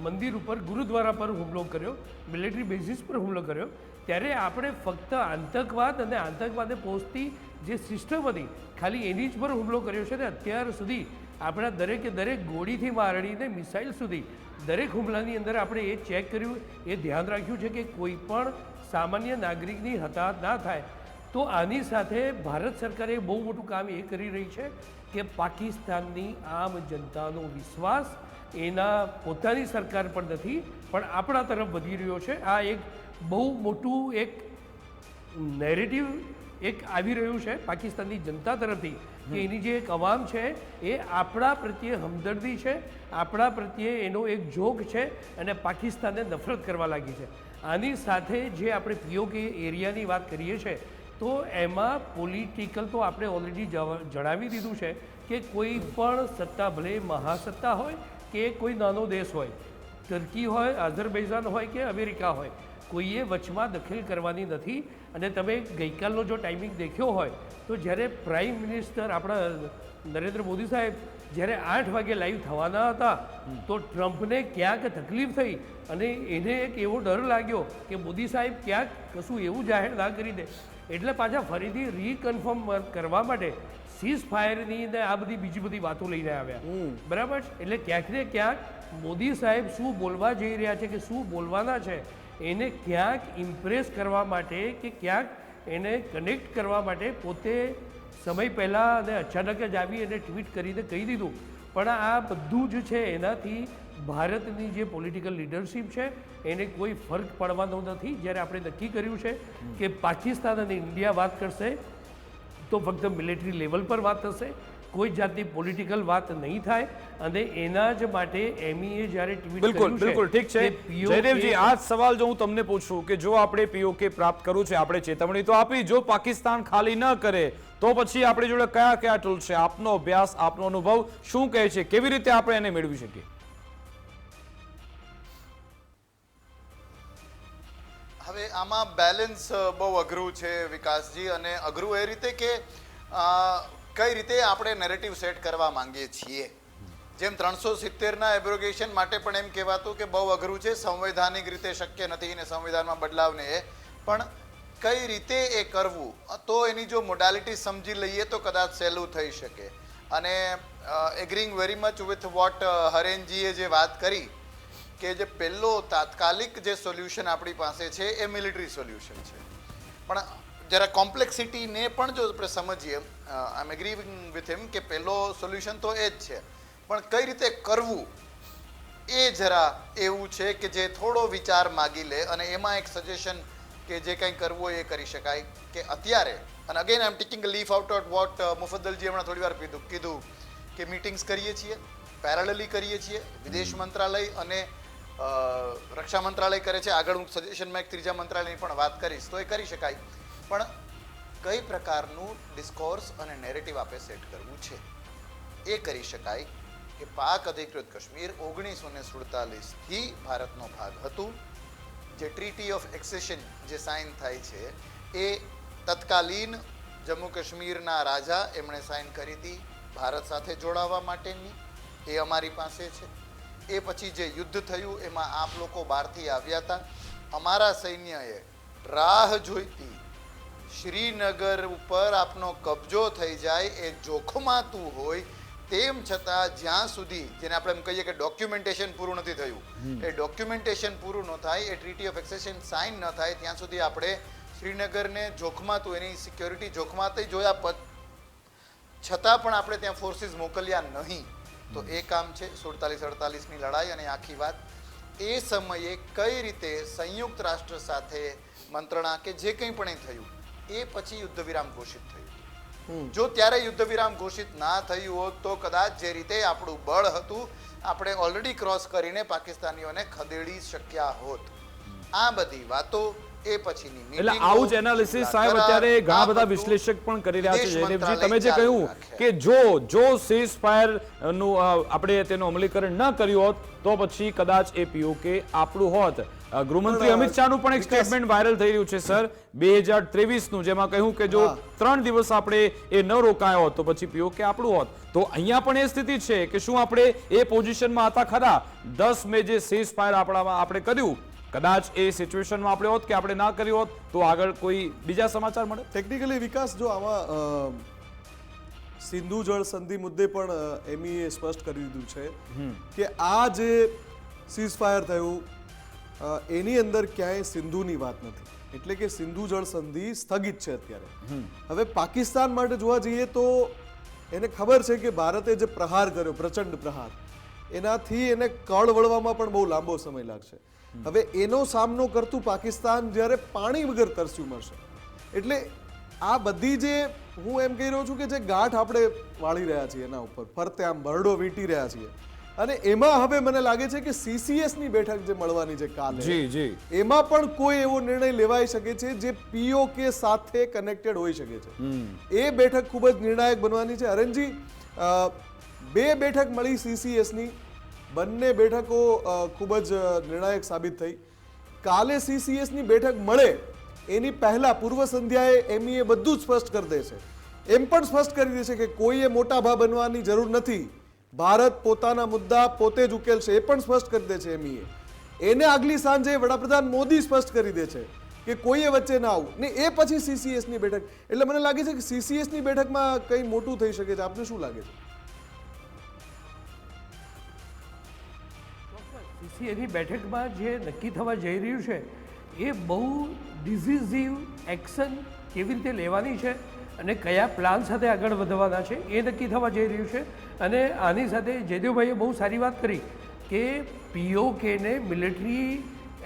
મંદિર ઉપર, ગુરુદ્વારા પર હુમલો કર્યો, મિલિટરી બેઝિસ પર હુમલો કર્યો, ત્યારે આપણે ફક્ત આતંકવાદ અને આતંકવાદને પહોંચતી જે સિસ્ટમ હતી ખાલી એની જ પર હુમલો કર્યો છે. ને અત્યાર સુધી આપણા દરેકે દરેક ગોળીથી મારણીને મિસાઇલ સુધી દરેક હુમલાની અંદર આપણે એ ચેક કર્યું, એ ધ્યાન રાખ્યું છે કે કોઈ પણ સામાન્ય નાગરિકની હતાહત ના થાય. તો આની સાથે ભારત સરકારે બહુ મોટું કામ એ કરી રહી છે કે પાકિસ્તાનની આમ જનતાનો વિશ્વાસ એના પોતાની સરકાર પર નથી પણ આપણા તરફ વધી રહ્યો છે. આ એક બહુ મોટું એક નેરેટિવ એક આવી રહ્યું છે પાકિસ્તાનની જનતા તરફથી કે એની જે એક અવામ છે એ આપણા પ્રત્યે હમદર્દી છે, આપણા પ્રત્યે એનો એક જોગ છે અને પાકિસ્તાનને નફરત કરવા લાગી છે. આની સાથે જે આપણે પીઓકે એરિયાની વાત કરીએ છીએ તો એમાં પોલિટિકલ તો આપણે ઓલરેડી જણાવી દીધું છે કે કોઈ પણ સત્તા, ભલે મહાસત્તા હોય કે કોઈ નાનો દેશ હોય, ટર્કી હોય, અઝરબૈજાન હોય કે અમેરિકા હોય, કોઈએ વચમાં દખલ કરવાની નથી. અને તમે ગઈકાલનો જો ટાઈમિંગ દેખ્યો હોય તો જ્યારે પ્રાઇમ મિનિસ્ટર આપણા નરેન્દ્ર મોદી સાહેબ જ્યારે 8 વાગે લાઈવ થવાના હતા તો ટ્રમ્પને ક્યાંક તકલીફ થઈ અને એને એક એવો ડર લાગ્યો કે મોદી સાહેબ ક્યાંક કશું એવું જાહેર ના કરી દે, એટલે પાછા ફરીથી રીકન્ફર્મ કરવા માટે સીઝ ફાયરની ને આ બધી બીજી બધી વાતો લઈને આવ્યા, બરાબર છે? એટલે ક્યાંક ને ક્યાંક મોદી સાહેબ શું બોલવા જઈ રહ્યા છે કે શું બોલવાના છે એને ક્યાંક ઇમ્પ્રેસ કરવા માટે કે ક્યાંક એને કનેક્ટ કરવા માટે પોતે સમય પહેલાં અને અચાનક જ આવી અને ટ્વીટ કરીને કહી દીધું. પણ આ બધું જ છે એનાથી ભારતની જે પોલિટિકલ લીડરશિપ છે એને કોઈ ફરક પડવાનો નથી. જ્યારે આપણે નક્કી કર્યું છે કે પાકિસ્તાન અને ઇન્ડિયા વાત કરશે તો ફક્ત મિલિટરી લેવલ પર વાત થશે, કોઈ જાતની પોલિટિકલ વાત નહીં થાય. અને એના જ માટે એમઈએ જ્યારે ટ્વીટ બિલકુલ બિલકુલ ઠીક છે જયદેવજી, આ જ સવાલ જો હું તમને પૂછું કે જો આપણે પીઓકે પ્રાપ્ત કરવું છે, આપણે ચેતવણી તો આપી, જો પાકિસ્તાન ખાલી ન કરે તો પછી આપણી જોડે કયા કયા ટૂલ છે? આપનો અભ્યાસ, આપનો અનુભવ શું કહે છે, કેવી રીતે આપણે એને મેળવી શકીએ? હવે આમાં બેલેન્સ બહુ અઘરું છે વિકાસજી, અને અઘરું એ રીતે કે કઈ રીતે આપણે નેરેટિવ સેટ કરવા માંગીએ છીએ. જેમ 370ના એબ્રોગેશન માટે પણ એમ કહેવાતું કે બહુ અઘરું છે, સંવૈધાનિક રીતે શક્ય નથી અને સંવિધાનમાં બદલાવને એ, પણ કઈ રીતે એ કરવું તો એની જો મોડાલિટી સમજી લઈએ તો કદાચ સહેલું થઈ શકે. અને એગ્રીંગ વેરી મચ વિથ વોટ હરેનજીએ જે વાત કરી કે જે પહેલો તાત્કાલિક જે સોલ્યુશન આપણી પાસે છે એ મિલિટરી સોલ્યુશન છે, પણ જરા કોમ્પ્લેક્સિટીને પણ જો આપણે સમજીએ, આઈ એમ એગ્રીંગ વિથ હિમ કે પહેલો સોલ્યુશન તો એ જ છે, પણ કઈ રીતે કરવું એ જરા એવું છે કે જે થોડો વિચાર માગી લે. અને એમાં એક સજેશન કે જે કંઈ કરવું હોય એ કરી શકાય કે અત્યારે, અને again I am taking leaf out of what મુફદ્દલજી હમણાં થોડી વાર કીધું કે મીટિંગ્સ કરીએ છીએ, પેરેલલી કરીએ છીએ, વિદેશ મંત્રાલય અને રક્ષા મંત્રાલય કરે છે, આગળ હું સજેશનમાં એક ત્રીજા મંત્રાલયની પણ વાત કરીશ તો એ કરી શકાય. પણ કઈ પ્રકારનું ડિસ્કોર્સ અને નેરેટિવ આપણે સેટ કરવું છે એ કરી શકાય કે પાક અધિકૃત કાશ્મીર 1947થી ભારતનો ભાગ હતું. જે ટ્રીટી ઓફ એક્સેશન જે સાઇન થાય છે એ તત્કાલીન જમ્મુ કાશ્મીરના રાજા એમણે સાઇન કરી હતી ભારત સાથે જોડાવા માટેની, એ અમારી પાસે છે. એ પછી જે યુદ્ધ થયું એમાં આપ લોકો બહારથી આવ્યા હતા, અમારા સૈન્યએ રાહ જોઈતી શ્રીનગર ઉપર આપનો કબજો થઈ જાય એ જોખમાતું હોય તેમ છતાં જ્યાં સુધી જેને આપણે એમ કહીએ કે ડોક્યુમેન્ટેશન પૂરું નથી થયું, એ ડોક્યુમેન્ટેશન પૂરું ન થાય, એ ટ્રીટી ઓફ એક્સેશન સાઇન ન થાય ત્યાં સુધી આપણે શ્રીનગરને જોખમાતું, એની સિક્યોરિટી જોખમાતી જોયા છતાં પણ આપણે ત્યાં ફોર્સિસ મોકલ્યા નહીં. તો એ કામ છે 47-48ની લડાઈ અને આખી વાત. એ સમયે કઈ રીતે સંયુક્ત રાષ્ટ્ર સાથે મંત્રણા કે જે કંઈ પણ થયું એ પછી યુદ્ધ વિરામ ઘોષિત થયું. જો ત્યારે યુદ્ધ વિરામ ઘોષિત ના થયું હોત તો કદાચ જે રીતે આપણું બળ હતું આપણે ઓલરેડી ક્રોસ કરીને પાકિસ્તાનીઓને ખદેડી શક્યા હોત. આ બધી વાતો એ પછીની એટલે આવું જ એનાલિસિસ સાહેબ અત્યારે ઘણા બધા વિશ્લેષક પણ કરી રહ્યા છે. જયદેવજી, તમે જે કહ્યું કે જો સીઝ ફાયર નું આપણે તેનું અમલીકરણ ન કર્યું હોત તો પછી કદાચ એ પીઓકે આપણું હોત. ગૃહમંત્રી અમિત શાહનું પણ એક સ્ટેટમેન્ટ વાયરલ થઈ રહ્યું છે સર 2023નું, જેમાં કહ્યું કે જો 3 દિવસ આપણે એ ન રોકાયો હોત તો પછી પીઓકે આપણું હોત. તો અહીંયા પણ એ સ્થિતિ છે કે શું આપણે એ પોઝિશનમાં હતા ખરા? 10 મે જે સીઝ ફાયર આપણે કર્યું, કદાચ એ સિચ્યુએશનમાં આપણે હોત કે આપણે ના કર્યું હોત તો આગળ કોઈ બીજા સમાચાર મળે? ટેકનિકલી વિકાસ, જો આમાં સિંધુ જળ સંધિ મુદ્દે પણ એમઈએ સ્પષ્ટ કરી દીધું છે કે આ જે સીઝ ફાયર થયું એની અંદર ક્યાંય સિંધુની વાત નથી, એટલે કે સિંધુ જળ સંધિ સ્થગિત છે અત્યારે. હવે પાકિસ્તાન માટે જોવા જઈએ તો એને ખબર છે કે ભારતે જે પ્રહાર કર્યો, પ્રચંડ પ્રહાર, એનાથી એને કળ વળવામાં પણ બહુ લાંબો સમય લાગશે. હવે એનો સામનો કરતું પાકિસ્તાન જ્યારે પાણી વગર તરસ્યું મળશે, એટલે આ બધી જે હું એમ કહી રહ્યો છું કે જે ગાંઠ આપણે વાળી રહ્યા છીએ એના ઉપર ફરતે આમ ભરડો વીંટી રહ્યા છીએ, અને એમાં હવે મને લાગે છે કે સીસીએસ ની બેઠક જે મળવાની છે કાલે, એમાં પણ કોઈ એવો નિર્ણય લેવાઈ શકે છે જે પીઓકે સાથે કનેક્ટેડ હોઈ શકે છે. એ બેઠક ખૂબ જ નિર્ણાયક બનવાની છે. હરેનજી, 2 બેઠક મળી સીસીએસ ની, બંને બેઠકો ખૂબ જ નિર્ણાયક સાબિત થઈ. કાલે સીસીએસ ની બેઠક મળે એની પહેલા પૂર્વ સંધ્યાએ એમઈએ બધું જ સ્પષ્ટ કરી દેશે. એમ પણ સ્પષ્ટ કરી દેશે કે કોઈએ મોટા ભા બનવાની જરૂર નથી, ભારત પોતાના મુદ્દા પોતે જ ઉકેલશે, એ પણ સ્પષ્ટ કરી દે છે એમઈએ. એને આગલી સાંજે વડાપ્રધાન મોદી સ્પષ્ટ કરી દે છે કે કોઈએ વચ્ચે ના આવું ને એ પછી સીસીએસની બેઠક, એટલે મને લાગે છે કે સીસીએસની બેઠકમાં કંઈ મોટું થઈ શકે છે. આપને શું લાગે છે? સીસીએની બેઠકમાં જે નક્કી થવા જઈ રહ્યું છે એ બહુ ડિસિઝિવ એક્શન કેવી રીતે લેવાની છે અને કયા પ્લાન સાથે આગળ વધવાના છે એ નક્કી થવા જઈ રહ્યું છે. અને આની સાથે જયદેવભાઈએ બહુ સારી વાત કરી કે પીઓકેને મિલિટરી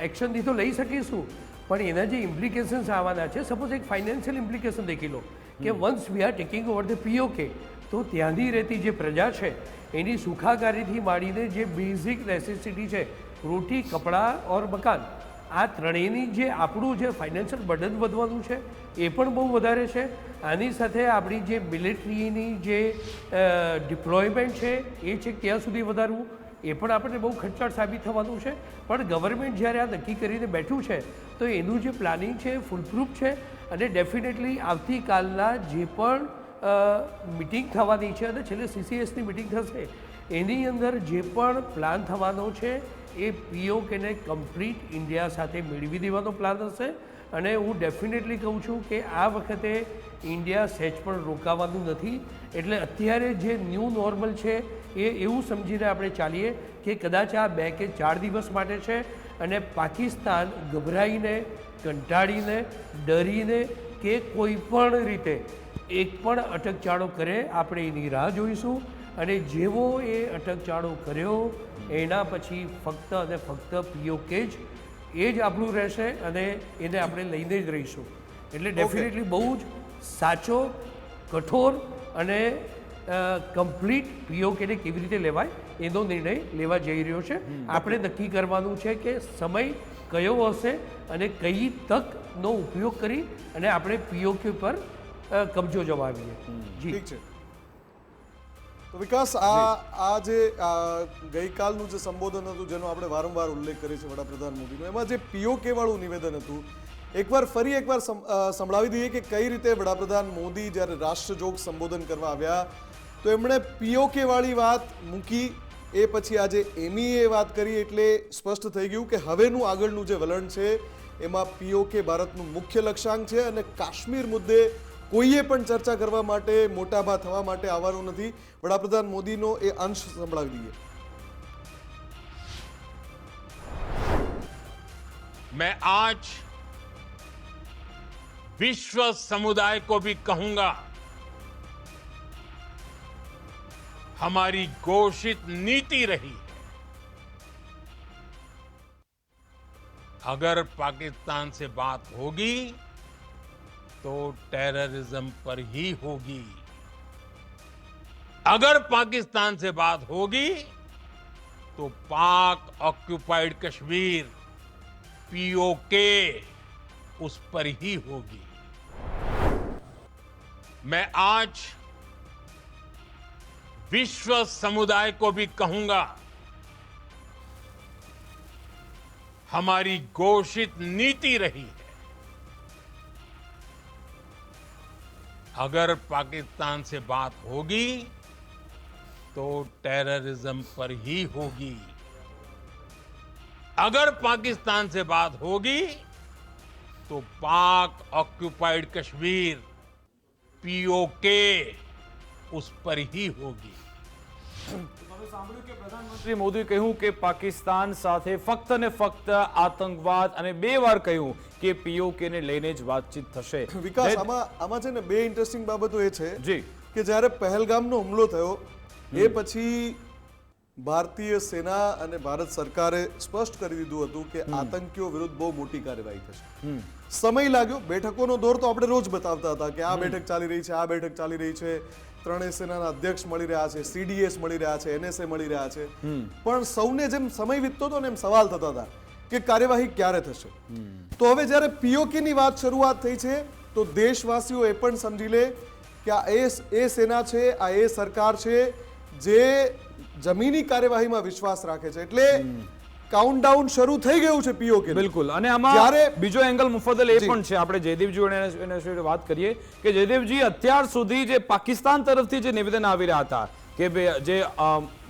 એક્શનથી તો લઈ શકીશું, પણ એના જે ઇમ્પ્લિકેશન્સ આવવાના છે, સપોઝ એક ફાઇનાન્શિયલ ઇમ્પ્લિકેશન દેખી લો કે once we are taking over the PoK, તો ત્યાંની રહેતી જે પ્રજા છે એની સુખાકારીથી માંડીને જે બેઝિક નેસેસિટી છે, રોટી, કપડાં ઓર મકાન, આ ત્રણેયની જે આપણું જે ફાઇનાન્શિયલ બર્ડન વધવાનું છે એ પણ બહુ વધારે છે. આની સાથે આપણી જે મિલિટરીની જે ડિપ્લોયમેન્ટ છે એ છે ત્યાં સુધી વધારવું એ પણ આપણને બહુ ખર્ચાળ સાબિત થવાનું છે. પણ ગવર્મેન્ટ જ્યારે આ નક્કી કરીને બેઠું છે તો એનું જે પ્લાનિંગ છે એ ફૂલપ્રૂફ છે અને ડેફિનેટલી આવતીકાલના જે પણ મિટિંગ થવાની છે અને છેલ્લે સીસીએસની મિટિંગ થશે એની અંદર જે પણ પ્લાન થવાનો છે એ પીઓકેને કમ્પ્લીટ ઇન્ડિયા સાથે મેળવી દેવાનો પ્લાન હશે. અને હું ડેફિનેટલી કહું છું કે આ વખતે ઇન્ડિયા સહેજ પણ રોકાવાનું નથી. એટલે અત્યારે જે ન્યૂ નોર્મલ છે એ એવું સમજીને આપણે ચાલીએ કે કદાચ આ 2 કે 4 દિવસ માટે છે અને પાકિસ્તાન ગભરાઈને, કંટાળીને, ડરીને કે કોઈ પણ રીતે એક પણ અટકચાળો કરે આપણે એની રાહ જોઈશું. અને જેવો એ અટકચાળો કર્યો એના પછી ફક્ત અને ફક્ત પીઓકે જ એ જ આપણું રહેશે અને એને આપણે લઈને જ રહીશું. એટલે ડેફિનેટલી બહુ જ સાચો, કઠોર અને કમ્પ્લીટ પીઓકેને કેવી રીતે લેવાય એનો નિર્ણય લેવા જઈ રહ્યો છે. આપણે નક્કી કરવાનું છે કે સમય કયો હશે અને કઈ તકનો ઉપયોગ કરી અને આપણે પીઓકે પર કબજો જમાવીએ. જી ઠીક છે. તો વિકાસ, આ જે ગઈકાલનું જે સંબોધન હતું જેનો આપણે વારંવાર ઉલ્લેખ કરીએ છીએ વડાપ્રધાન મોદીનો, એમાં જે પીઓકે વાળું નિવેદન હતું, ફરી એકવાર સંભળાવી દઈએ કે કઈ રીતે વડાપ્રધાન મોદી જ્યારે રાષ્ટ્રજોગ સંબોધન કરવા આવ્યા તો એમણે પીઓકે વાળી વાત મૂકી, એ પછી આજે એમીએ વાત કરી, એટલે સ્પષ્ટ થઈ ગયું કે હવેનું આગળનું જે વલણ છે એમાં પીઓકે ભારતનું મુખ્ય લક્ષ્યાંક છે અને કાશ્મીર મુદ્દે કોઈએ પણ ચર્ચા કરવા માટે, મોટાભા થવા માટે આવવાનું નથી. વડાપ્રધાન મોદીનો એ અંશ સંભળાવી દઈએ. मैं आज विश्व समुदाय को भी कहूंगा, हमारी घोषित नीति रही है, अगर पाकिस्तान से बात होगी तो टेररिज्म पर ही होगी, अगर पाकिस्तान से बात होगी तो पाक ऑक्युपाइड कश्मीर पीओके उस पर ही होगी. मैं आज विश्व समुदाय को भी कहूंगा, हमारी घोषित नीति रही है, अगर पाकिस्तान से बात होगी तो टेररिज्म पर ही होगी, अगर पाकिस्तान से बात होगी तो पाक ऑक्युपाइड कश्मीर पीओके उस पर ही होगी. પ્રધાનમંત્રી મોદીએ કહ્યું કે પાકિસ્તાન સાથે ફક્ત ને ફક્ત આતંકવાદ અને 2 વાર કહ્યું કે પીઓકે ને લઈને જ વાતચીત થશે. વિકાસ, આમાં છે ને 2 ઇન્ટરેસ્ટિંગ બાબતો એ છે જી કે જ્યારે પહેલગામનો હુમલો થયો એ પછી ભારતીય સેના અને ભારત સરકારે સ્પષ્ટ કરી દીધું હતું કે આતંકીઓ વિરુદ્ધ બહુ મોટી કાર્યવાહી થશે. સમય લાગ્યો, બેઠકોનો દોર તો આપણે રોજ બતાવતા હતા કે આ બેઠક ચાલી રહી છે, આ બેઠક ચાલી રહી છે, ત્રણેય સેનાના અધ્યક્ષ મળી રહ્યા છે, સીડીએસ મળી રહ્યા છે, એનએસએ મળી રહ્યા છે, પણ સૌને જેમ સમય વીતતો હતો ને એમ સવાલ થતા હતા કે કાર્યવાહી ક્યારે થશે. તો હવે જ્યારે પીઓકે ની વાત શરૂઆત થઈ છે તો દેશવાસીઓ એ પણ સમજી લે કે આ એ સેના છે, આ એ સરકાર છે જે જમીની કાર્યવાહીમાં વિશ્વાસ રાખે છે. એટલે કાઉન્ટડાઉન શરૂ થઈ ગયું છે પીઓકે. બિલકુલ. અને આમાં બીજો એંગલ મુફદ્દલ એ પણ છે, આપણે જયદેવજી એના વિશે વાત કરીએ કે જયદેવજી, અત્યાર સુધી જે પાકિસ્તાન તરફથી જે નિવેદન આવી રહ્યા હતા કે જે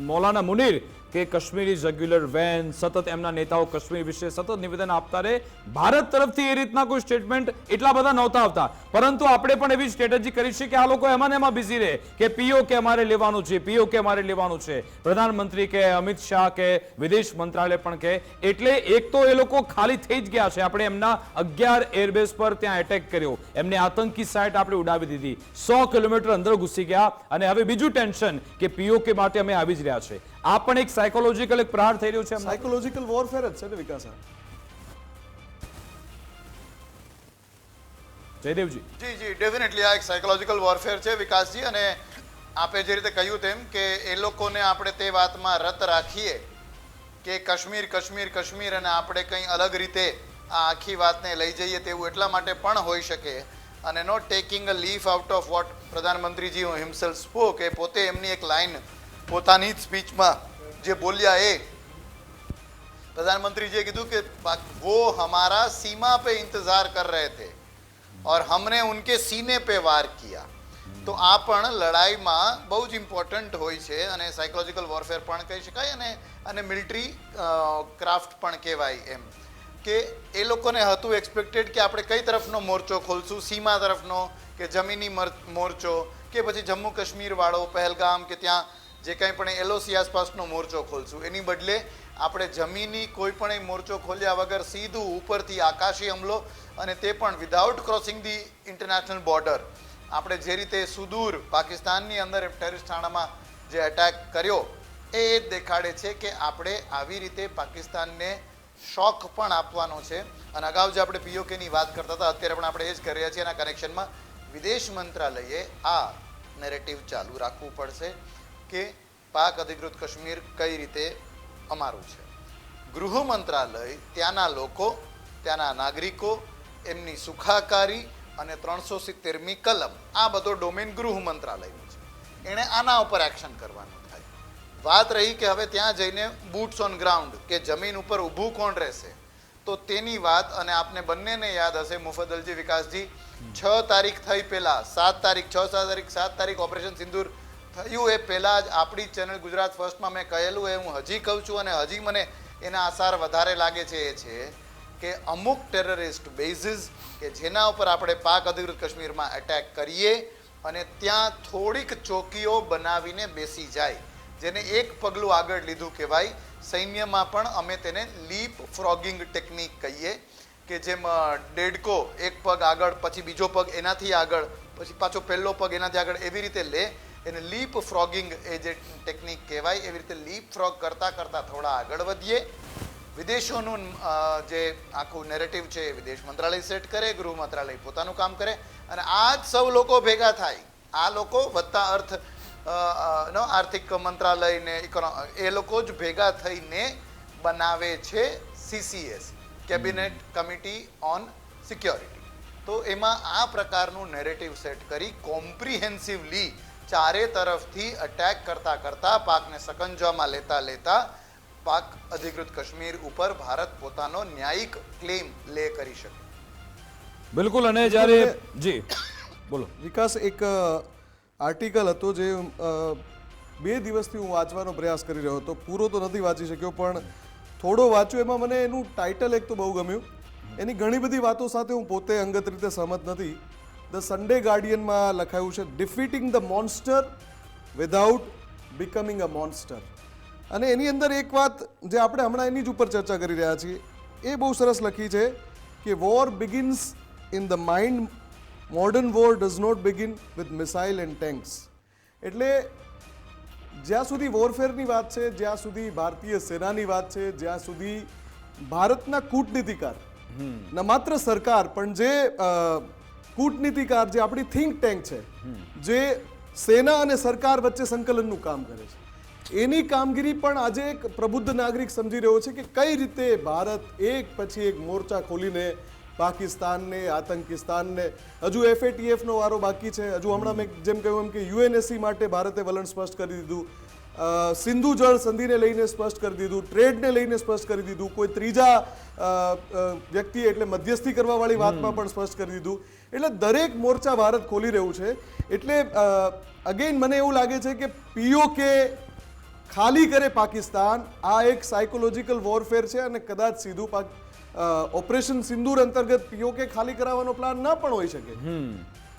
મૌલાના મુનીર કે કાશ્મીરી રેગ્યુલર વેન, સતત એમના નેતાઓ કાશ્મીર વિશે સતત નિવેદન આપતા રહે. ભારત તરફથી એ રીતના કોઈ સ્ટેટમેન્ટ એટલા બધા નહોતા આવતા, પરંતુ આપણે પણ એવી સ્ટ્રેટેજી કરી છે કે આ લોકો એમાં ને એમાં બિઝી રહે કે પીઓકે અમારે લેવાનું છે, પીઓકે અમારે લેવાનું છે. પ્રધાનમંત્રી કે અમિત શાહ કે વિદેશ મંત્રાલય પણ કહે, એટલે એક તો એ લોકો ખાલી થઈ જ ગયા છે. આપણે એમના 11 એરબેઝ પર ત્યાં એટેક કર્યો, એમને આતંકી સાઇટ આપણે ઉડાવી દીધી, 100 કિલોમીટર અંદર ઘૂસી ગયા, અને હવે બીજું ટેન્શન કે પીઓકે માટે અમે આવી જ રહ્યા છે. આ પણ એક સાયકોલોજીકલ એક પ્રહાર થઈ રહ્યો છે. સાયકોલોજીકલ વોરફેર જ છે ને વિકાસ. જયદેવજી. જી ડેફિનેટલી આ એક સાયકોલોજીકલ વોરફેર છે વિકાસજી. અને આપે જે રીતે કહ્યું તેમ કે એ લોકોને આપણે તે વાતમાં રત રાખીએ કે કાશ્મીર કાશ્મીર કાશ્મીર અને આપણે કંઈ અલગ રીતે આ આખી વાતને લઈ જઈએ તેવું એટલા માટે પણ હોઈ શકે. અને not taking a leaf out of what પ્રધાનમંત્રીજી હિમસેલ્ફ સ્પોક, એ પોતે એમની એક લાઈન પોતાની જ સ્પીચમાં જે બોલ્યા એ પ્રધાનમંત્રીજીએ કીધું કે वो हमारा सीमा पे इंतजार कर रहे थे और हमने उनके सीने पे वार किया. તો આ પણ લડાઈમાં બહુ જ ઇમ્પોર્ટન્ટ હોય છે અને સાયકોલોજીકલ વોરફેર પણ કહી શકાય અને મિલિટરી ક્રાફ્ટ પણ કહેવાય. એમ કે એ લોકોને હતું એક્સપેક્ટેડ કે આપણે કઈ તરફનો મોરચો ખોલશું, સીમા તરફનો કે જમીની મોરચો કે પછી જમ્મુ કાશ્મીર વાળો પહેલગામ કે ત્યાં જે કંઈ પણ એલઓસી આસપાસનો મોરચો ખોલશું. એની બદલે આપણે જમીની કોઈ પણ મોરચો ખોલ્યા વગર સીધું ઉપરથી આકાશી હુમલો, અને તે પણ without crossing the international border. આપણે જે રીતે સુદૂર પાકિસ્તાનની અંદર ટેરરિસ્ટ થાણામાં જે એટેક કર્યો એ દેખાડે છે કે આપણે આવી રીતે પાકિસ્તાનને શોક પણ આપવાનો છે. અને અગાઉ જે આપણે પીઓકેની વાત કરતા હતા, અત્યારે પણ આપણે એ જ કરી રહ્યા છીએ. એના કનેક્શનમાં વિદેશ મંત્રાલયે આ નેરેટિવ ચાલુ રાખવું પડશે કે પાક અધિકૃત કાશ્મીર કઈ રીતે અમારું છે. ગૃહ મંત્રાલય ત્યાંના લોકો, ત્યાંના નાગરિકો, એમની સુખાકારી અને 370મી કલમ, આ બધો ડોમેન ગૃહ મંત્રાલયનો છે. એણે આના ઉપર એક્શન કરવાનું થાય. વાત રહી કે હવે ત્યાં જઈને બૂટ્સ ઓન ગ્રાઉન્ડ કે જમીન ઉપર ઊભું કોણ રહેશે, તો તેની વાત, અને આપને બંનેને યાદ હશે મુફદ્દલજી, વિકાસજી, 6 તારીખ થઈ પહેલા 7 તારીખ ઓપરેશન સિંદૂર થયું એ પહેલા જ આપણી ચેનલ ગુજરાત ફર્સ્ટમાં મેં કહેલું, એ હું હજી કહું છું અને હજી મને એના આસાર વધારે લાગે છે, એ છે કે અમુક ટેરરિસ્ટ બેઝિસ કે જેના ઉપર આપણે પાક અધિકૃત કાશ્મીરમાં એટેક કરીએ અને ત્યાં થોડીક ચોકીઓ બનાવીને બેસી જાય, જેને એક પગલું આગળ લીધું કહેવાય. સૈન્યમાં પણ અમે તેને લીપ ફ્રોગિંગ ટેકનિક કહીએ કે જેમ ડેડકો એક પગ આગળ, પછી બીજો પગ એનાથી આગળ, પછી પાછો પહેલો પગ એનાથી આગળ, એવી રીતે લે, એને લીપ ફ્રોગિંગ એ જે ટેકનિક કહેવાય. એવી રીતે લીપ ફ્રોગ કરતાં કરતાં થોડા આગળ વધીએ. વિદેશોનું જે આખું નેરેટિવ છે એ વિદેશ મંત્રાલય સેટ કરે, ગૃહ મંત્રાલય પોતાનું કામ કરે, અને આ જ સૌ લોકો ભેગા થાય. આ લોકો વત્તા આર્થિક મંત્રાલય ને એ લોકો જ ભેગા થઈને બનાવે છે CCS, cabinet committee on security. તો એમાં આ પ્રકારનું નેરેટિવ સેટ કરી કોમ્પ્રિહેન્સિવલી ચારે તરફથી અટેક કરતા કરતા પાકને સકંજામાં લેતા પાક અધિકૃત કાશ્મીર ઉપર ભારત પોતાનો ન્યાયિક ક્લેમ લે કરી શકે. બિલકુલ. અને જ્યારે જી બોલો વિકાસ, એક આર્ટિકલ હતો જે 2 દિવસથી હું વાંચવાનો પ્રયાસ કરી રહ્યો હતો. પૂરો તો નથી વાંચી શક્યો, પણ થોડો વાંચ્યો. એમાં મને એનું ટાઇટલ એક તો બહુ ગમ્યું. એની ઘણી બધી વાતો સાથે હું પોતે અંગત રીતે સહમત નથી. ધ સન્ડે ગાર્ડિયનમાં લખાયું છે, defeating the monster without becoming a monster. અને એની અંદર એક વાત જે આપણે હમણાં એની જ ઉપર ચર્ચા કરી રહ્યા છીએ, એ બહુ સરસ લખી છે કે war begins in the mind, modern war does not begin with missile and tanks. એટલે જ્યાં સુધી વોરફેરની વાત છે, જ્યાં સુધી ભારતીય સેનાની વાત છે, જ્યાં સુધી ભારતના કૂટનીતિકાર, ન માત્ર સરકાર પણ જે કૂટનીતિકાર, જે આપણી થિંક ટેન્ક છે, જે સેના અને સરકાર વચ્ચે સંકલનનું કામ કરે છે, એની કામગીરી પણ આજે એક પ્રબુદ્ધ નાગરિક સમજી રહ્યો છે કે કઈ રીતે ભારત એક પછી એક મોરચા ખોલીને પાકિસ્તાનને, આતંકિસ્તાનને, હજુ FATFનો વારો બાકી છે. હજુ હમણાં મેં જેમ કહ્યું એમ કે UNSC માટે ભારતે વલણ સ્પષ્ટ કરી દીધું, સિંધુ જળ સંધિને લઈને સ્પષ્ટ કરી દીધું, ટ્રેડને લઈને સ્પષ્ટ કરી દીધું, કોઈ ત્રીજા વ્યક્તિ એટલે મધ્યસ્થી કરવાવાળી વાતમાં પણ સ્પષ્ટ કરી દીધું. એટલે દરેક મોરચા ભારત ખોલી રહ્યું છે. એટલે અગેન મને એવું લાગે છે કે POK ખાલી કરે પાકિસ્તાન, આ એક સાયકોલોજીકલ વોરફેર છે અને કદાચ સીધું ઓપરેશન સિંદૂર અંતર્ગત પીઓકે ખાલી કરાવવાનો પ્લાન ન પણ હોઈ શકે.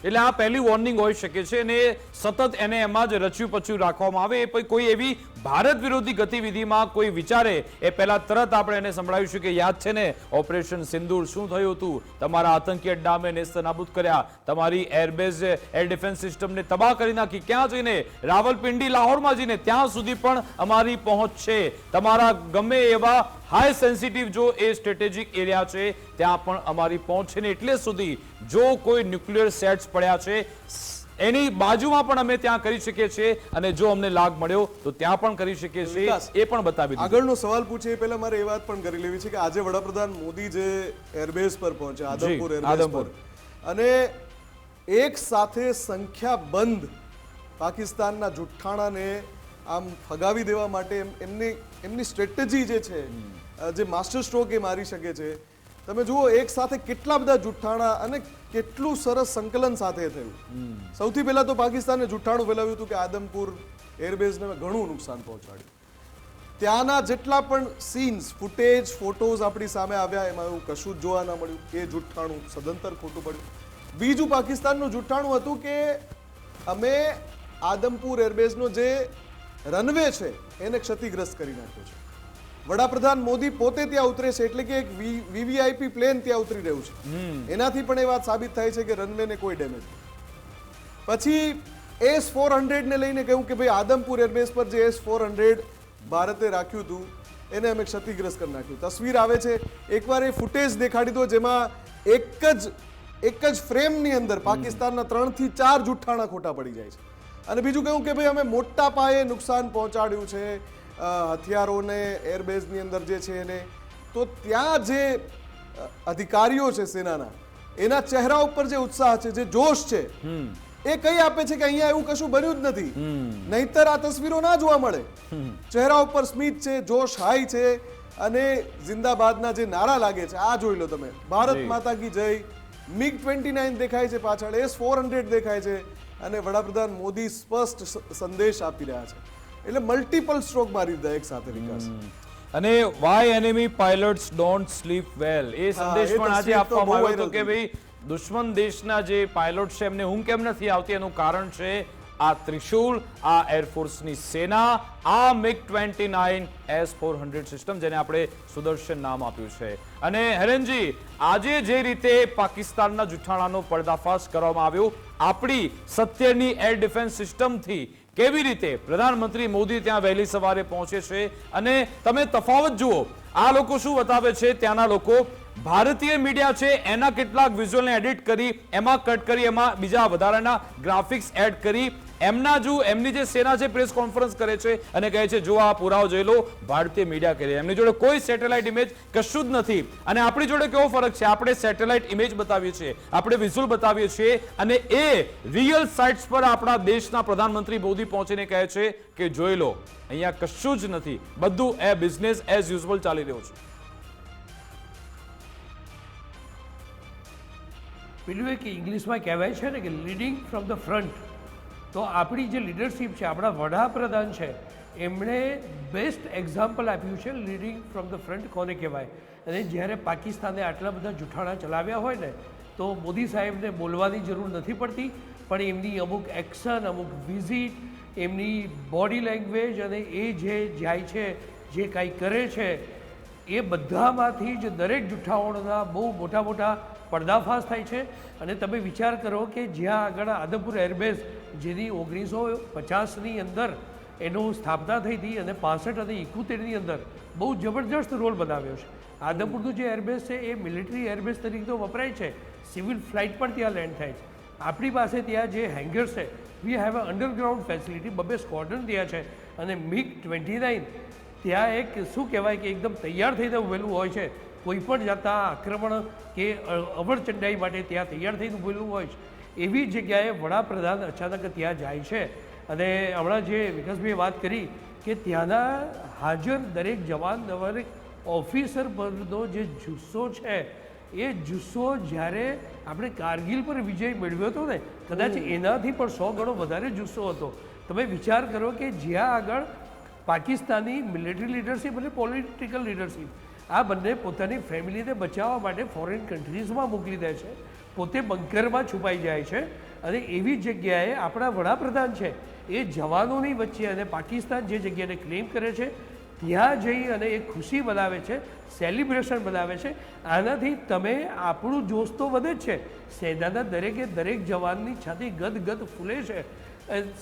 એટલે આ પહેલી વોર્નિંગ હોઈ શકે છે અને સતત એને એમાં જ રચ્યું પચ્યું રાખવામાં આવે. એ પછી કોઈ એવી ભારત વિરોધી ગતિવિધિમાં કોઈ વિચારે એ પહેલા તરત આપણે એને સંભળાવીશું કે યાદ છે ને ઓપરેશન સિંદૂર શું થયું હતું, તમારા આતંકી અડ્ડા અમે નેસ્તનાબૂદ કર્યા, તમારી એરબેઝ એર ડિફેન્સ સિસ્ટમને તબાહ કરી નાખી, ક્યાં જઈને રાવલપિંડી લાહોરમાં જઈને ત્યાં સુધી પણ અમારી પહોંચ છે, તમારા ગમે એવા હાઈ સેન્સિટિવ જો એ સ્ટ્રેટેજિક એરિયા છે ત્યાં પણ અમારી પહોંચ છે ને એટલે સુધી જો કોઈ ન્યુક્લિયર સેટ્સ પડ્યા છે એની બાજુમાં પણ અમે ત્યાં કરી શકીએ છીએ અને જો અમને લાગ મળ્યો તો ત્યાં પણ કરી શકીએ છીએ, એ પણ બતાવી દીધું. આગળનો સવાલ પૂછે એ પહેલા મારે એ વાત પણ કરી લેવી છે કે આજે વડાપ્રધાન મોદી જે એરબેઝ પર પહોંચ્યા, આદમપુર એરબેઝ પર, અને એક સાથે સંખ્યાબંધ પાકિસ્તાનના જુઠ્ઠાણાને આમ ફગાવી દેવા માટે એમની સ્ટ્રેટેજી જે છે, જે માસ્ટર સ્ટ્રોક એ મારી શકે છે. તમે જુઓ એક સાથે કેટલા બધા જુઠ્ઠાણા અને કેટલું સરસ સંકલન સાથે થયું. સૌથી પહેલા તો પાકિસ્તાને જુઠ્ઠાણું ફેલાવ્યું હતું કે આદમપુર એરબેઝને ઘણું નુકસાન પહોંચાડ્યું. ત્યાંના જેટલા પણ સીન્સ, ફૂટેજ, ફોટોઝ આપણી સામે આવ્યા એમાં એવું કશું જ જોવા ના મળ્યું. એ જુઠ્ઠાણું સદંતર ખોટું પડ્યું. બીજું પાકિસ્તાનનું જુઠ્ઠાણું હતું કે અમે આદમપુર એરબેઝનો જે રનવે છે એને ક્ષતિગ્રસ્ત કરી નાખ્યો છે. વડાપ્રધાન મોદી પોતે ત્યાં ઉતરે છે એટલે કે એક વીવીઆઈપી પ્લેન ત્યાં ઉતરી રહ્યું છે. એનાથી પણ એ વાત સાબિત થાય છે કે રનવેને કોઈ ડેમેજ નથી. પછી S-400 ને લઈને કહ્યું કે ભાઈ આદમપુર એરબેઝ પર જે S-400 ભારતે રાખ્યું હતું એને અમે ક્ષતિગ્રસ્ત કરી નાખ્યું. તસવીર આવે છે, એકવાર એ ફૂટેજ દેખાડી દો જેમાં એક જ ફ્રેમની અંદર પાકિસ્તાનના 3 થી 4 જુઠ્ઠાણા ખોટા પડી જાય છે. અને બીજું કહ્યું કે ભાઈ અમે મોટા પાયે નુકસાન પહોંચાડ્યું છે હથિયારોને એરબેઝની અંદર જે છે એને. તો ત્યાં જે અધિકારીઓ છે સેનાના, એના ચહેરા ઉપર જે ઉત્સાહ છે, જે જોશ છે, એ કઈ આપે છે કે અહીંયા એવું કશું બન્યું જ નથી. નહીતર આ તસવીરો ના જોવા મળે. ચહેરા ઉપર સ્મિત છે, જોશ હાઈ છે અને જિંદાબાદના જે નારા લાગે છે આ જોઈ લો તમે. ભારત માતા કી જય, MiG-29 દેખાય છે પાછળ, S-400 દેખાય છે અને વડાપ્રધાન મોદી સ્પષ્ટ સંદેશ આપી રહ્યા છે. એટલે મલ્ટિપલ સ્ટ્રોક મારી દીધા એક સાથે વિકાસ. અને Y enemy pilots don't slip વેલ, એ સંદેશ પણ આજે આપવામાં આવ્યો હતો કે ભાઈ દુશ્મન દેશના જે પાયલોટ છે એમને ઊંઘ કેમ નથી આવતી, એનું કારણ છે આ ત્રિશુલ, આ એરફોર્સની સેના, આ MiG-29 S-400 સિસ્ટમ જેને આપણે સુદર્શન નામ આપ્યું છે. અને હેરેનજી, આજે જે રીતે પાકિસ્તાનના જુઠ્ઠાણાનો પર્દાફાશ કરવામાં આવ્યો, આપણી સત્યની એર ડિફેન્સ સિસ્ટમથી કેવી રીતે પ્રધાનમંત્રી મોદી ત્યાં વહેલી સવારે પહોંચે છે અને તમે તફાવત જુઓ. આ લોકો શું બતાવે છે, ત્યાંના લોકો ભારતીય મીડિયા છે એના કેટલાક વિઝ્યુઅલને એડિટ કરી, એમાં કટ કરી, એમાં બીજા વધારાના ગ્રાફિક્સ એડ કરી, એમની જે સેના છે પ્રેસ કોન્ફરન્સ કરે છે અને કહે છે જો આ પુરાવો જોઈ લો, ભારતીય મીડિયા કરે. એમની જોડે કોઈ સેટેલાઇટ ઇમેજ કશું જ નથી. અને આપણી જોડે કેવો ફરક છે, આપણે સેટેલાઇટ ઇમેજ બતાવીએ છીએ, આપણે વિઝ્યુઅલ બતાવીએ છીએ અને એ રિયલ સાઇટ્સ પર આપણા દેશના પ્રધાનમંત્રી મોદી પહોંચીને કહે છે કે જોઈ લો અહીંયા કશું જ નથી, બધું એ બિઝનેસ એઝ યુઝ્યુઅલ ચાલી રહ્યું છે. પેલું એક ઇંગ્લિશમાં કહેવાય છે ને કે લીડિંગ ફ્રોમ ધ ફ્રન્ટ. તો આપણી જે લીડરશિપ છે, આપણા વડાપ્રધાન છે, એમણે બેસ્ટ એક્ઝામ્પલ આપ્યું છે લીડિંગ ફ્રોમ ધ ફ્રન્ટ કોને કહેવાય. અને જ્યારે પાકિસ્તાને આટલા બધા જુઠ્ઠાણા ચલાવ્યા હોય ને તો મોદી સાહેબને બોલવાની જરૂર નથી પડતી, પણ એમની અમુક એક્શન, અમુક વિઝિટ, એમની બોડી લેંગ્વેજ અને એ જે જાય છે, જે કાંઈ કરે છે, એ બધામાંથી જ દરેક જુઠ્ઠાણાઓના બહુ મોટા મોટા પર્દાફાશ થાય છે. અને તમે વિચાર કરો કે જ્યાં આગળ આદમપુર એરબેઝ જેની 1950ની અંદર એનું સ્થાપના થઈ હતી અને 65 અને 71ની અંદર બહુ જબરજસ્ત રોલ બનાવ્યો છે. આદમપુરનું જે એરબેઝ છે એ મિલિટરી એરબેઝ તરીકે તો વપરાય છે, સિવિલ ફ્લાઇટ પણ ત્યાં લેન્ડ થાય છે. આપણી પાસે ત્યાં જે હેંગર્સ છે, we have a underground facility, 2 squadron ત્યાં છે અને MiG-29 ત્યાં એક શું કહેવાય કે એકદમ તૈયાર થઈને ઉભેલું હોય છે. કોઈ પણ જાતના આક્રમણ કે અવરચંડાઈ માટે ત્યાં તૈયાર થઈને ઉભેલું હોય છે. એવી જગ્યાએ વડાપ્રધાન અચાનક ત્યાં જાય છે. અને હમણાં જે વિકાસભાઈએ વાત કરી કે ત્યાંના હાજર દરેક જવાન, દરેક ઓફિસર પરનો જે જુસ્સો છે, એ જુસ્સો જ્યારે આપણે કારગિલ પર વિજય મેળવ્યો હતો ને, કદાચ એનાથી પણ 100 ગણો વધારે જુસ્સો હતો. તમે વિચાર કરો કે જ્યાં આગળ પાકિસ્તાની મિલિટરી લીડરશિપ અને પોલિટિકલ લીડરશિપ આ બંને પોતાની ફેમિલીને બચાવવા માટે ફોરેન કન્ટ્રીઝમાં મોકલી દે છે, પોતે બંકરમાં છુપાઈ જાય છે અને એવી જગ્યાએ આપણા વડાપ્રધાન છે એ જવાનોની વચ્ચે અને પાકિસ્તાન જે જગ્યાને ક્લેમ કરે છે ત્યાં જઈ અને એક ખુશી બનાવે છે, સેલિબ્રેશન બનાવે છે. આનાથી તમે આપણું જોશ તો વધે જ છે, સેનાના દરેક જવાનની છાતી ગદગદ ફૂલે છે.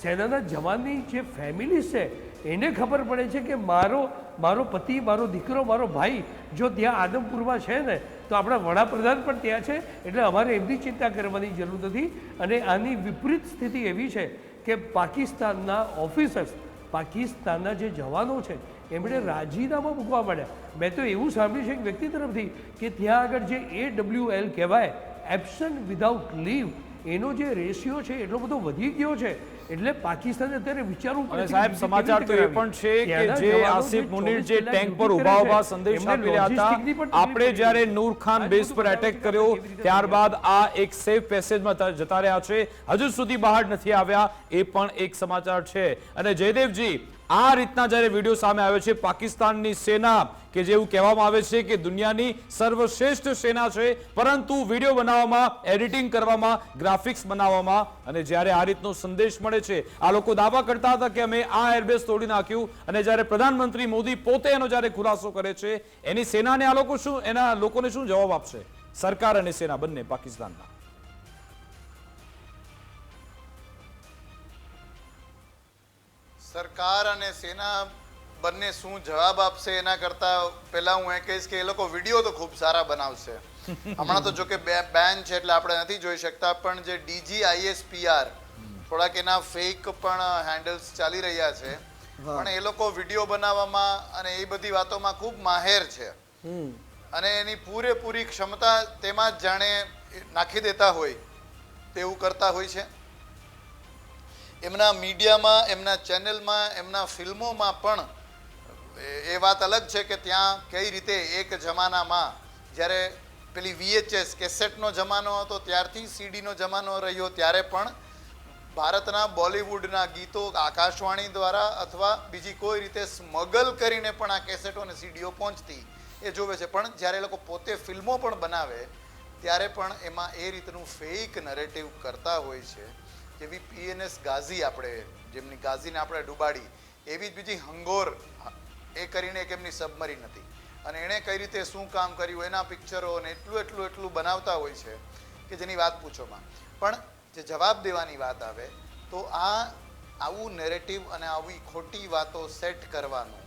સેનાના જવાનની જે ફેમિલી છે એને ખબર પડે છે કે મારો પતિ, મારો દીકરો, મારો ભાઈ જો ત્યાં આદમપુરમાં છે ને તો આપણા વડાપ્રધાન પણ ત્યાં છે, એટલે અમારે એમની ચિંતા કરવાની જરૂર નથી. અને આની વિપરીત સ્થિતિ એવી છે કે પાકિસ્તાનના ઓફિસર્સ, પાકિસ્તાનના જે જવાનો છે એમણે રાજીનામા મૂકવા પડ્યા. મેં તો એવું સાંભળ્યું છે એક વ્યક્તિ તરફથી કે ત્યાં આગળ જે AWL કહેવાય, એબ્સન્ટ વિધાઉટ લીવ, એનો જે રેશિયો છે એટલો બધો વધી ગયો છે. એટલે પાકિસ્તાને અત્યારે વિચારવું અને સાહેબ સમાચાર તો એ પણ છે કે જે આસિફ મુનીર જે ટેન્ક પર ઉભા સંદેશ આપી રહ્યા હતા, આપણે જ્યારે નૂર ખાન બેઝ પર એટેક કર્યો ત્યારબાદ આ એક સેફ પેસેજમાં જતા રહ્યા છે, હજુ સુધી બહાર નથી આવ્યા, એ પણ એક સમાચાર છે. અને જયદેવજી, આ રીતના જ્યારે વિડીયો સામે આવે છે, પાકિસ્તાનની સેના કે જેવું કહેવામાં આવે છે કે દુનિયાની સર્વશ્રેષ્ઠ સેના છે, પરંતુ વિડીયો બનાવવામાં, એડિટિંગ કરવામાં, ગ્રાફિક્સ બનાવવામાં, અને જ્યારે આ રીતનો સંદેશ મળે છે, આ લોકો દાવા કરતા હતા કે અમે આ એરબેઝ તોડી નાખ્યું, અને જ્યારે પ્રધાનમંત્રી મોદી પોતે એનો જ્યારે ખુલાસો કરે છે, એની સેનાને આ લોકો એના લોકોને શું જવાબ આપશે, સરકાર અને સેના બંને પાકિસ્તાનના? સરકાર અને સેના બંને શું જવાબ આપશે એના કરતા પહેલા હું એ કહીશ કે એ લોકો વિડીયો તો ખૂબ સારા બનાવશે. હમણાં તો જો કે બેન છે એટલે આપણે નથી જોઈ શકતા, પણ જે DGISPR થોડાક એના ફેક પણ હેન્ડલ્સ ચાલી રહ્યા છે, પણ એ લોકો વિડીયો બનાવવામાં અને એ બધી વાતોમાં ખૂબ માહેર છે અને એની પૂરેપૂરી ક્ષમતા તેમાં જ જાણે નાખી દેતા હોય તેવું કરતા હોય છે. એમના મીડિયામાં, એમના ચેનલમાં, એમના ફિલ્મોમાં પણ એ વાત અલગ છે કે ત્યાં કઈ રીતે એક જમાનામાં જ્યારે પેલી VHS કેસેટનો જમાનો હતો ત્યારથી CD નો જમાનો રહ્યો, ત્યારે પણ ભારતના બોલિવૂડના ગીતો આકાશવાણી દ્વારા અથવા બીજી કોઈ રીતે સ્મગલ કરીને પણ આ કેસેટો અને CDઓ પહોંચતી એ જોવે છે. પણ જ્યારે એ લોકો પોતે ફિલ્મો પણ બનાવે ત્યારે પણ એમાં એ રીતનું ફેક નરેટિવ કરતા હોય છે. જેવી PNS ગાઝી, આપણે જેમની ગાઝીને આપણે ડૂબાડી, એવી જ બીજી હંગોર એ કરીને એક એમની સબમરીન હતી અને એણે કઈ રીતે શું કામ કર્યું એના પિક્ચરો અને એટલું બનાવતા હોય છે કે જેની વાત પૂછોમાં. પણ જે જવાબ દેવાની વાત આવે તો આવું નેરેટિવ અને આવી ખોટી વાતો સેટ કરવાનું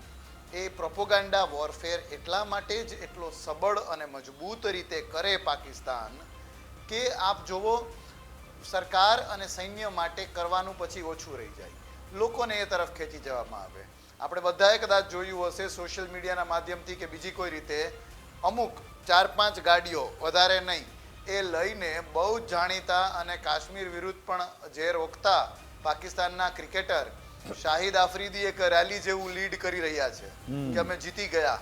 એ પ્રોપોગેન્ડા વોરફેર એટલા માટે જ એટલો સબળ અને મજબૂત રીતે કરે પાકિસ્તાન કે આપ જોવો, સરકાર અને સૈન્ય માટે કરવાનું પછી ઓછું રહી જાય, લોકોને એ તરફ ખેંચી જવામાં આવે. આપણે બધાએ કદાચ જોયું હશે સોશિયલ મીડિયાના માધ્યમથી કે બીજી કોઈ રીતે, અમુક 4-5 ગાડીઓ, વધારે નહીં, એ લઈને બહુ જ જાણીતા અને કાશ્મીર વિરુદ્ધ પણ ઝેર ઓકતા પાકિસ્તાનના ક્રિકેટર શાહિદ આફ્રીદી એક રેલી જેવું લીડ કરી રહ્યા છે કે અમે જીતી ગયા.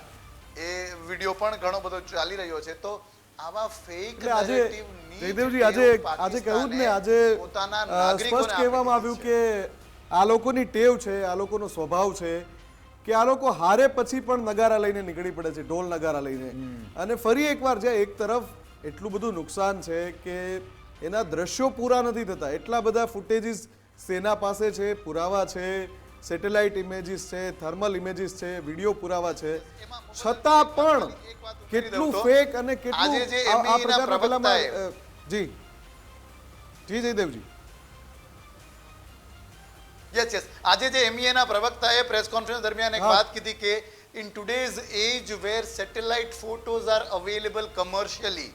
એ વિડીયો પણ ઘણો બધો ચાલી રહ્યો છે. તો આવા ફેક જયદેવજી, આજે કહ્યું ને, આજે સ્પષ્ટ કહેવામાં આવ્યું કે આ લોકોની ટેવ છે, આ લોકોનો સ્વભાવ છે કે આ લોકો હારે પછી પણ નગારા લઈને નીકળી પડે છે, ઢોલ નગારા લઈને. અને ફરી એકવાર જ્યાં એક તરફ એટલું બધું નુકસાન છે કે એના દ્રશ્યો પૂરા નથી થતા, એટલા બધા ફૂટેજીસ સેના પાસે છે, પુરાવા છે, સેટેલાઇટ ઇમેજીસ છે, થર્મલ ઇમેજીસ છે, વિડીયો પુરાવા છે, છતાં પણ કેટલું ફેક અને કેટલું આ પ્રકારના જી જયદેવજી. યસ, આજે જે MEA ના પ્રવક્તાએ પ્રેસ કોન્ફરન્સ દરમિયાન એક વાત કીધી કે in today's age where satellite photos are available commercially,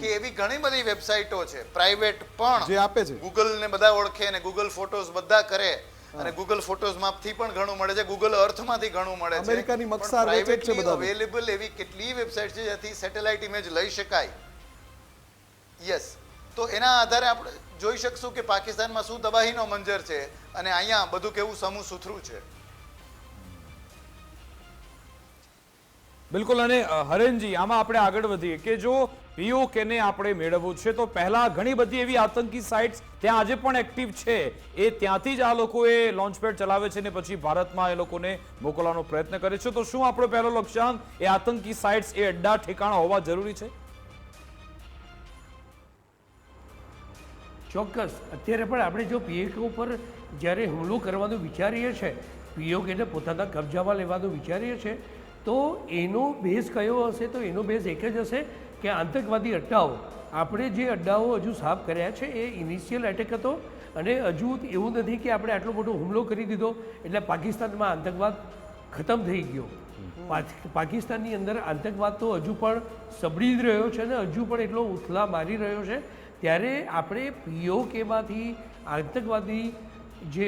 કે એવી ઘણી બધી વેબસાઇટો છે પ્રાઇવેટ પણ જે આપે છે, ગૂગલ ને બધા ઓળખે ને ગૂગલ ફોટોઝ બધા કરે અને ગૂગલ ફોટોઝ માંથી પણ ઘણું મળે છે, ગૂગલ અર્થ માંથી ઘણું મળે છે, અમેરિકાની મક્સાર વેચે છે બધા અવેલેબલ એવી કેટલી વેબસાઇટ છે જેથી સેટેલાઇટ ઇમેજ લઈ શકાય. યસ, તો એના આધારે આપણે જોઈ શકશું કે પાકિસ્તાનમાં શું તબાહીનો મંજર છે અને અહીંયા બધું કેવું સમૂહ સુથરું છે. બિલકુલ. અને હરેનજી, આમાં આપણે આગળ વધીએ કે જો પીઓકે ને આપણે મેળવવું છે તો પહેલા ઘણી બધી એવી આતંકી સાઇટ્સ ત્યાં આજે પણ એક્ટિવ છે, એ ત્યાંથી જ આ લોકોએ લોન્ચપેડ ચલાવે છે ને પછી ભારતમાં એ લોકોને મોકલવાનો પ્રયત્ન કરે છે. તો શું આપણો પહેલો લક્ષ્યાંક એ આતંકી સાઇટ્સ, એ અડ્ડા ઠેકાણા હોવા જરૂરી છે? ચોક્કસ. અત્યારે પણ આપણે જો પીઓકે ઉપર જ્યારે હુમલો કરવાનું વિચારીએ છીએ, પીઓકેને પોતાના કબજામાં લેવાનું વિચારીએ છીએ, તો એનો બેઝ કયો હશે? તો એનો બેઝ એક જ હશે કે આતંકવાદી અડ્ડાઓ. આપણે જે અડ્ડાઓ હજુ સાફ કર્યા છે એ ઇનિશિયલ એટેક હતો, અને હજુ એવું નથી કે આપણે આટલો મોટો હુમલો કરી દીધો એટલે પાકિસ્તાનમાં આતંકવાદ ખતમ થઈ ગયો. પાકિસ્તાનની અંદર આતંકવાદ તો હજુ પણ સબડી જ રહ્યો છે અને હજુ પણ એટલો ઉથલા મારી રહ્યો છે. ત્યારે આપણે પીઓકેમાંથી આતંકવાદી જે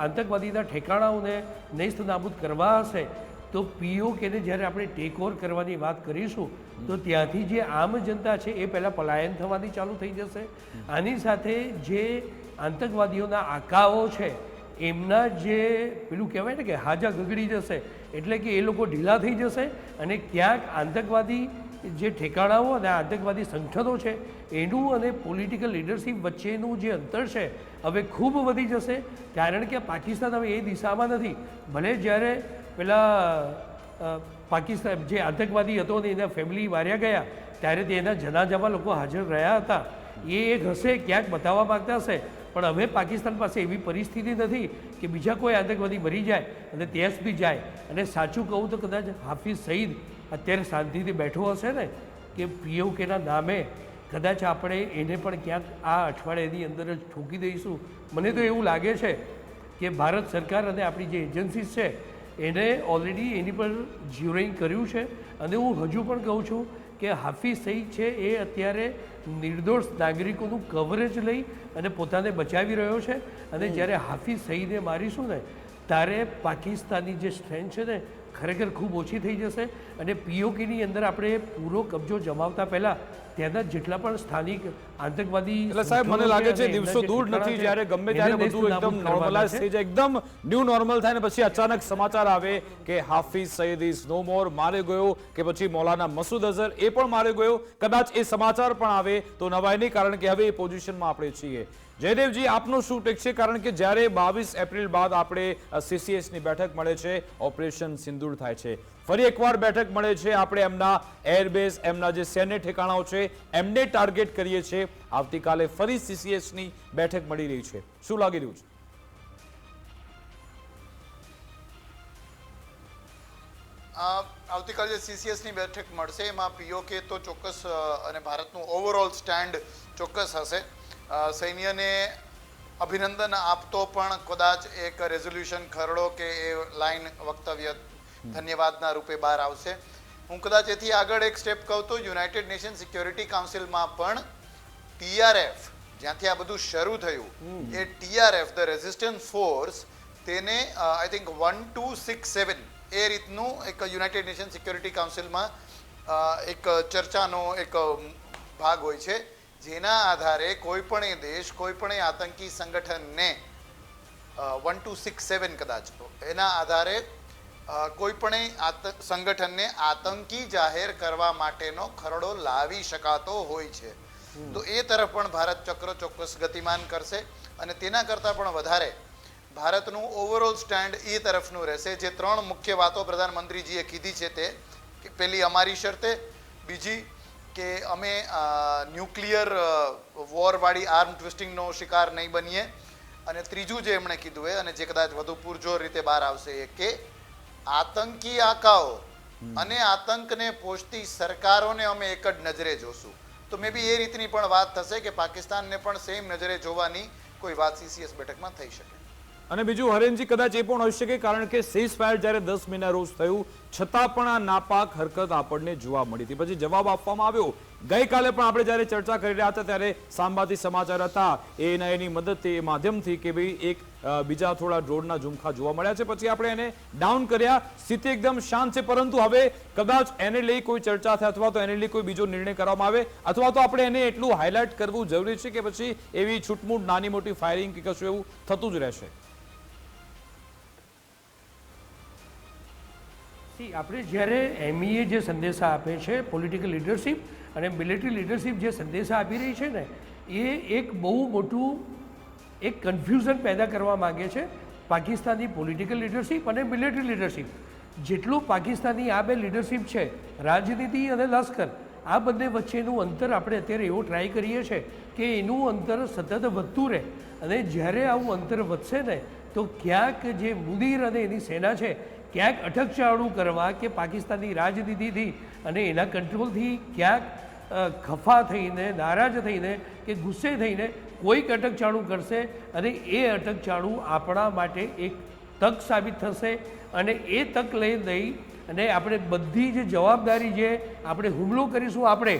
આતંકવાદીના ઠેકાણાઓને નેસ્ત નાબૂદ કરવા હશે, તો પીઓકેને જ્યારે આપણે ટેક ઓવર કરવાની વાત કરીશું તો ત્યાંથી જે આમ જનતા છે એ પહેલાં પલાયન થવાની ચાલુ થઈ જશે. આની સાથે જે આતંકવાદીઓના આકાઓ છે એમના જે પેલું કહેવાય ને કે હાજા ગગડી જશે, એટલે કે એ લોકો ઢીલા થઈ જશે અને ક્યાંક આતંકવાદી જે ઠેકાણાઓ અને આતંકવાદી સંગઠનો છે એનું અને પોલિટિકલ લીડરશિપ વચ્ચેનું જે અંતર છે હવે ખૂબ વધી જશે. કારણ કે પાકિસ્તાન હવે એ દિશામાં નથી. ભલે જ્યારે પેલા પાકિસ્તાન જે આતંકવાદી હતો ને એના ફેમિલી માર્યા ગયા ત્યારે તેના જનાજામાં લોકો હાજર રહ્યા હતા, એ એક હશે ક્યાંક બતાવવા માગતા હશે. પણ હવે પાકિસ્તાન પાસે એવી પરિસ્થિતિ નથી કે બીજા કોઈ આતંકવાદી મરી જાય અને ત્યાં સુધી જાય. અને સાચું કહું તો કદાચ હાફિઝ સઈદ અત્યારે શાંતિથી બેઠો હશે ને કે પીઓકેના નામે, કદાચ આપણે એને પણ ક્યાંક આ અઠવાડિયાની અંદર જ ઠોકી દઈશું. મને તો એવું લાગે છે કે ભારત સરકાર અને આપણી જે એજન્સીસ છે એને ઓલરેડી એની પર ઝીરોઈંગ કર્યું છે. અને હું હજુ પણ કહું છું કે હાફિઝ સઈદ છે એ અત્યારે નિર્દોષ નાગરિકોનું કવરેજ લઈ અને પોતાને બચાવી રહ્યો છે. અને જ્યારે હાફિઝ સઈદને મારીશું ને ત્યારે પાકિસ્તાનની જે સ્ટ્રેન્થ છે ને ખરેખર ખૂબ ઓછી થઈ જશે. અને પીઓકેની અંદર આપણે પૂરો કબજો જમાવતા પહેલાં ત્યાંના જેટલા પણ સ્થાનિક આતંકવાદી, એટલે સાહેબ મને લાગે છે દિવસો દૂર નથી જ્યારે ગમે ત્યારે બધું એકદમ નોર્મલાઇઝ થઈ જાય, એકદમ ન્યૂ નોર્મલ થાય ને પછી અચાનક સમાચાર આવે કે હાફિઝ સઈદ ઇઝ નો મોર, મારે ગયો, કે પછી મૌલાના મસૂદ અઝહર એ પણ મારે ગયો. કદાચ એ સમાચાર પણ આવે તો નવાય નહીં, કારણ કે હવે એ પોઝિશનમાં આપણે છીએ. જયદેવજી, આપનું શું ટેક છે? કારણ કે જ્યારે 22 એપ્રિલ બાદ આપણે CCSની બેઠક મળે છે, ઓપરેશન સિંદૂર થાય છે, ફરી એકવાર બેઠક મળે છે, આપણે એમના એરબેઝ, એમના જે સૈન્ય ઠેકાણાઓ છે એમને ટાર્ગેટ કરીએ છીએ. આવતીકાલે ફરી CCSની બેઠક મળી રહી છે, શું લાગી રહ્યું છે? આવતીકાલે જે CCSની બેઠક મળશે એમાં પીઓકે તો ચોક્કસ અને ભારતનું ઓવરઓલ સ્ટેન્ડ ચોક્કસ હશે. સૈન્યને અભિનંદન આપતો પણ કદાચ એક રેઝોલ્યુશન ખરડો કે એ લાઈન વક્તવ્ય ધન્યવાદના રૂપે બહાર આવશે. હું કદાચ એથી આગળ એક સ્ટેપ કહું તો યુનાઇટેડ નેશન સિક્યોરિટી કાઉન્સિલમાં પણ TRF, જ્યાંથી આ બધું શરૂ થયું, એ TRF ધ રેઝિસ્ટન્સ ફોર્સ, તેને આઈ થિંક 1267 એ રીતનું એક યુનાઇટેડ નેશન સિક્યોરિટી કાઉન્સિલમાં એક ચર્ચાનો એક ભાગ હોય છે, જેના આધારે કોઈ પણ દેશ કોઈ પણ આતંકી સંગઠનને 1267 કદાચ એના આધારે કોઈ પણ સંગઠનને આતંકી જાહેર કરવા માટેનો ખરડો લાવી શકાતો હોય છે. તો એ તરફ પણ ભારત ચક્ર ચોક્કસ ગતિમાન કરશે. અને તેના કરતાં પણ વધારે ભારતનું ઓવરઓલ સ્ટેન્ડ એ તરફનું રહેશે. જે 3 મુખ્ય વાતો પ્રધાનમંત્રીજીએ કીધી છે તે કે પહેલી અમારી શરતે, બીજી કે અમે ન્યુક્લિયર વોરવાળી આર્મ ટ્વિસ્ટિંગનો શિકાર નહીં બનીએ, અને ત્રીજું જે એમણે કીધું એ, અને જે કદાચ વધુ પૂરજોર રીતે બહાર આવશે, એ કે આતંકી આકાઓ અને આતંકને પોષતી સરકારોને અમે એક જ નજરે જોશું. તો મે બી એ રીતની પણ વાત થશે કે પાકિસ્તાનને પણ સેમ નજરે જોવાની કોઈ વાત CCS બેઠકમાં થઈ શકે. અને બીજું હરેનજી, કદાચ એ પણ હોઈ શકે કારણ કે સીઝ ફાયર જ્યારે 10 મેના રોજ થયું છતાં પણ આ નાપાક હરકત આપણને જોવા મળી હતી. પછી જવાબ આપવામાં આવ્યો. ગઈકાલે પણ આપણે જ્યારે ચર્ચા કરી રહ્યા હતા ત્યારે સાંબાથી સમાચાર હતા એની મદદથી, એ માધ્યમથી કે ભાઈ એક બીજા થોડા ડ્રોનના ઝુમખા જોવા મળ્યા છે. પછી આપણે એને ડાઉન કર્યા, સ્થિતિ એકદમ શાંત છે. પરંતુ હવે કદાચ એને લઈ કોઈ ચર્ચા થાય અથવા તો એને લઈ કોઈ બીજો નિર્ણય કરવામાં આવે, અથવા તો આપણે એને એટલું હાઇલાઇટ કરવું જરૂરી છે કે પછી એવી છૂટમૂટ નાની મોટી ફાયરિંગ કે કશું એવું થતું જ રહેશે? આપણે જ્યારે MEA જે સંદેશા આપે છે, પોલિટિકલ લીડરશિપ અને મિલિટરી લીડરશિપ જે સંદેશા આપી રહી છે ને, એ એક બહુ મોટું એક કન્ફ્યુઝન પેદા કરવા માગે છે પાકિસ્તાનની પોલિટિકલ લીડરશિપ અને મિલિટરી લીડરશિપ. જેટલું પાકિસ્તાનની આ બે લીડરશિપ છે, રાજનીતિ અને લશ્કર, આ બંને વચ્ચેનું અંતર આપણે અત્યારે એવો ટ્રાય કરીએ છીએ કે એનું અંતર સતત વધતું રહે. અને જ્યારે આવું અંતર વધશે ને તો ક્યાંક જે મુદીર અને એની સેના છે, ક્યાંક અટકચાળું કરવા કે પાકિસ્તાનની રાજનીતિથી અને એના કંટ્રોલથી ક્યાંક ખફા થઈને, નારાજ થઈને કે ગુસ્સે થઈને કોઈક અટકચાળું કરશે અને એ અટકચાળું આપણા માટે એક તક સાબિત થશે. અને એ તક લઈ દઈ અને આપણે બધી જે જવાબદારી છે, આપણે હુમલો કરીશું, આપણે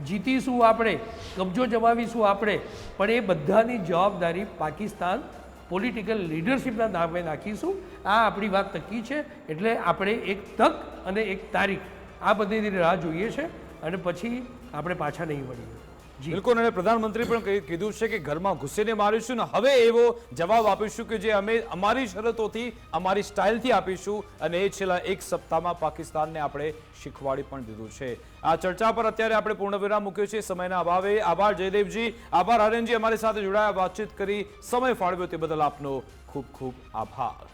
જીતીશું, આપણે કબજો જમાવીશું, આપણે પણ એ બધાની જવાબદારી પાકિસ્તાન પોલિટિકલ લીડરશિપના નામે નાખીશું. આ આપણી વાત નક્કી છે. એટલે આપણે એક તક અને એક તારીખ આ બધીની રાહ જોઈએ છે અને પછી આપણે પાછા નહીં વળીએ. બિલકુલ. અને પ્રધાનમંત્રી પણ કીધું છે કે ઘરમાં ઘૂસીને મારીશું ને હવે એવો જવાબ આપીશું કે જે અમે અમારી શરતોથી, અમારી સ્ટાઇલથી આપીશું. અને એ છેલ્લા એક સપ્તાહમાં પાકિસ્તાનને આપણે શીખવાડી પણ દીધું છે. આ ચર્ચા પર અત્યારે આપણે પૂર્ણવિરામ મૂક્યો છે સમયના અભાવે. આભાર જયદેવજી, આભાર હરેનજી, અમારી સાથે જોડાયા, વાતચીત કરી, સમય ફાળવ્યો તે બદલ આપનો ખૂબ ખૂબ આભાર.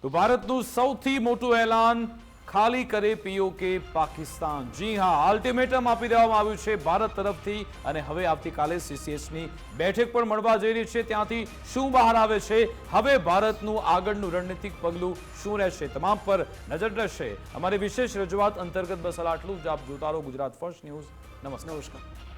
તો ભારતનું સૌથી મોટું એલાન, ખાલી કરે POK પાકિસ્તાન. જી હા, અલ્ટિમેટમ આપી દેવામાં આવ્યું છે ભારત તરફથી. અને હવે આવતીકાલે CCSની બેઠક પણ મળવા જઈ રહી છે. ત્યાંથી શું બહાર આવે છે, હવે ભારતનું આગળનું રણનીતિક પગલું શું રહેશે, તમામ પર નજર રહેશે. અમારી વિશેષ રજૂઆત અંતર્ગત બસ આટલું જ. આપ જોતા રહો ગુજરાત ફર્સ્ટ ન્યૂઝ. નમસ્કાર.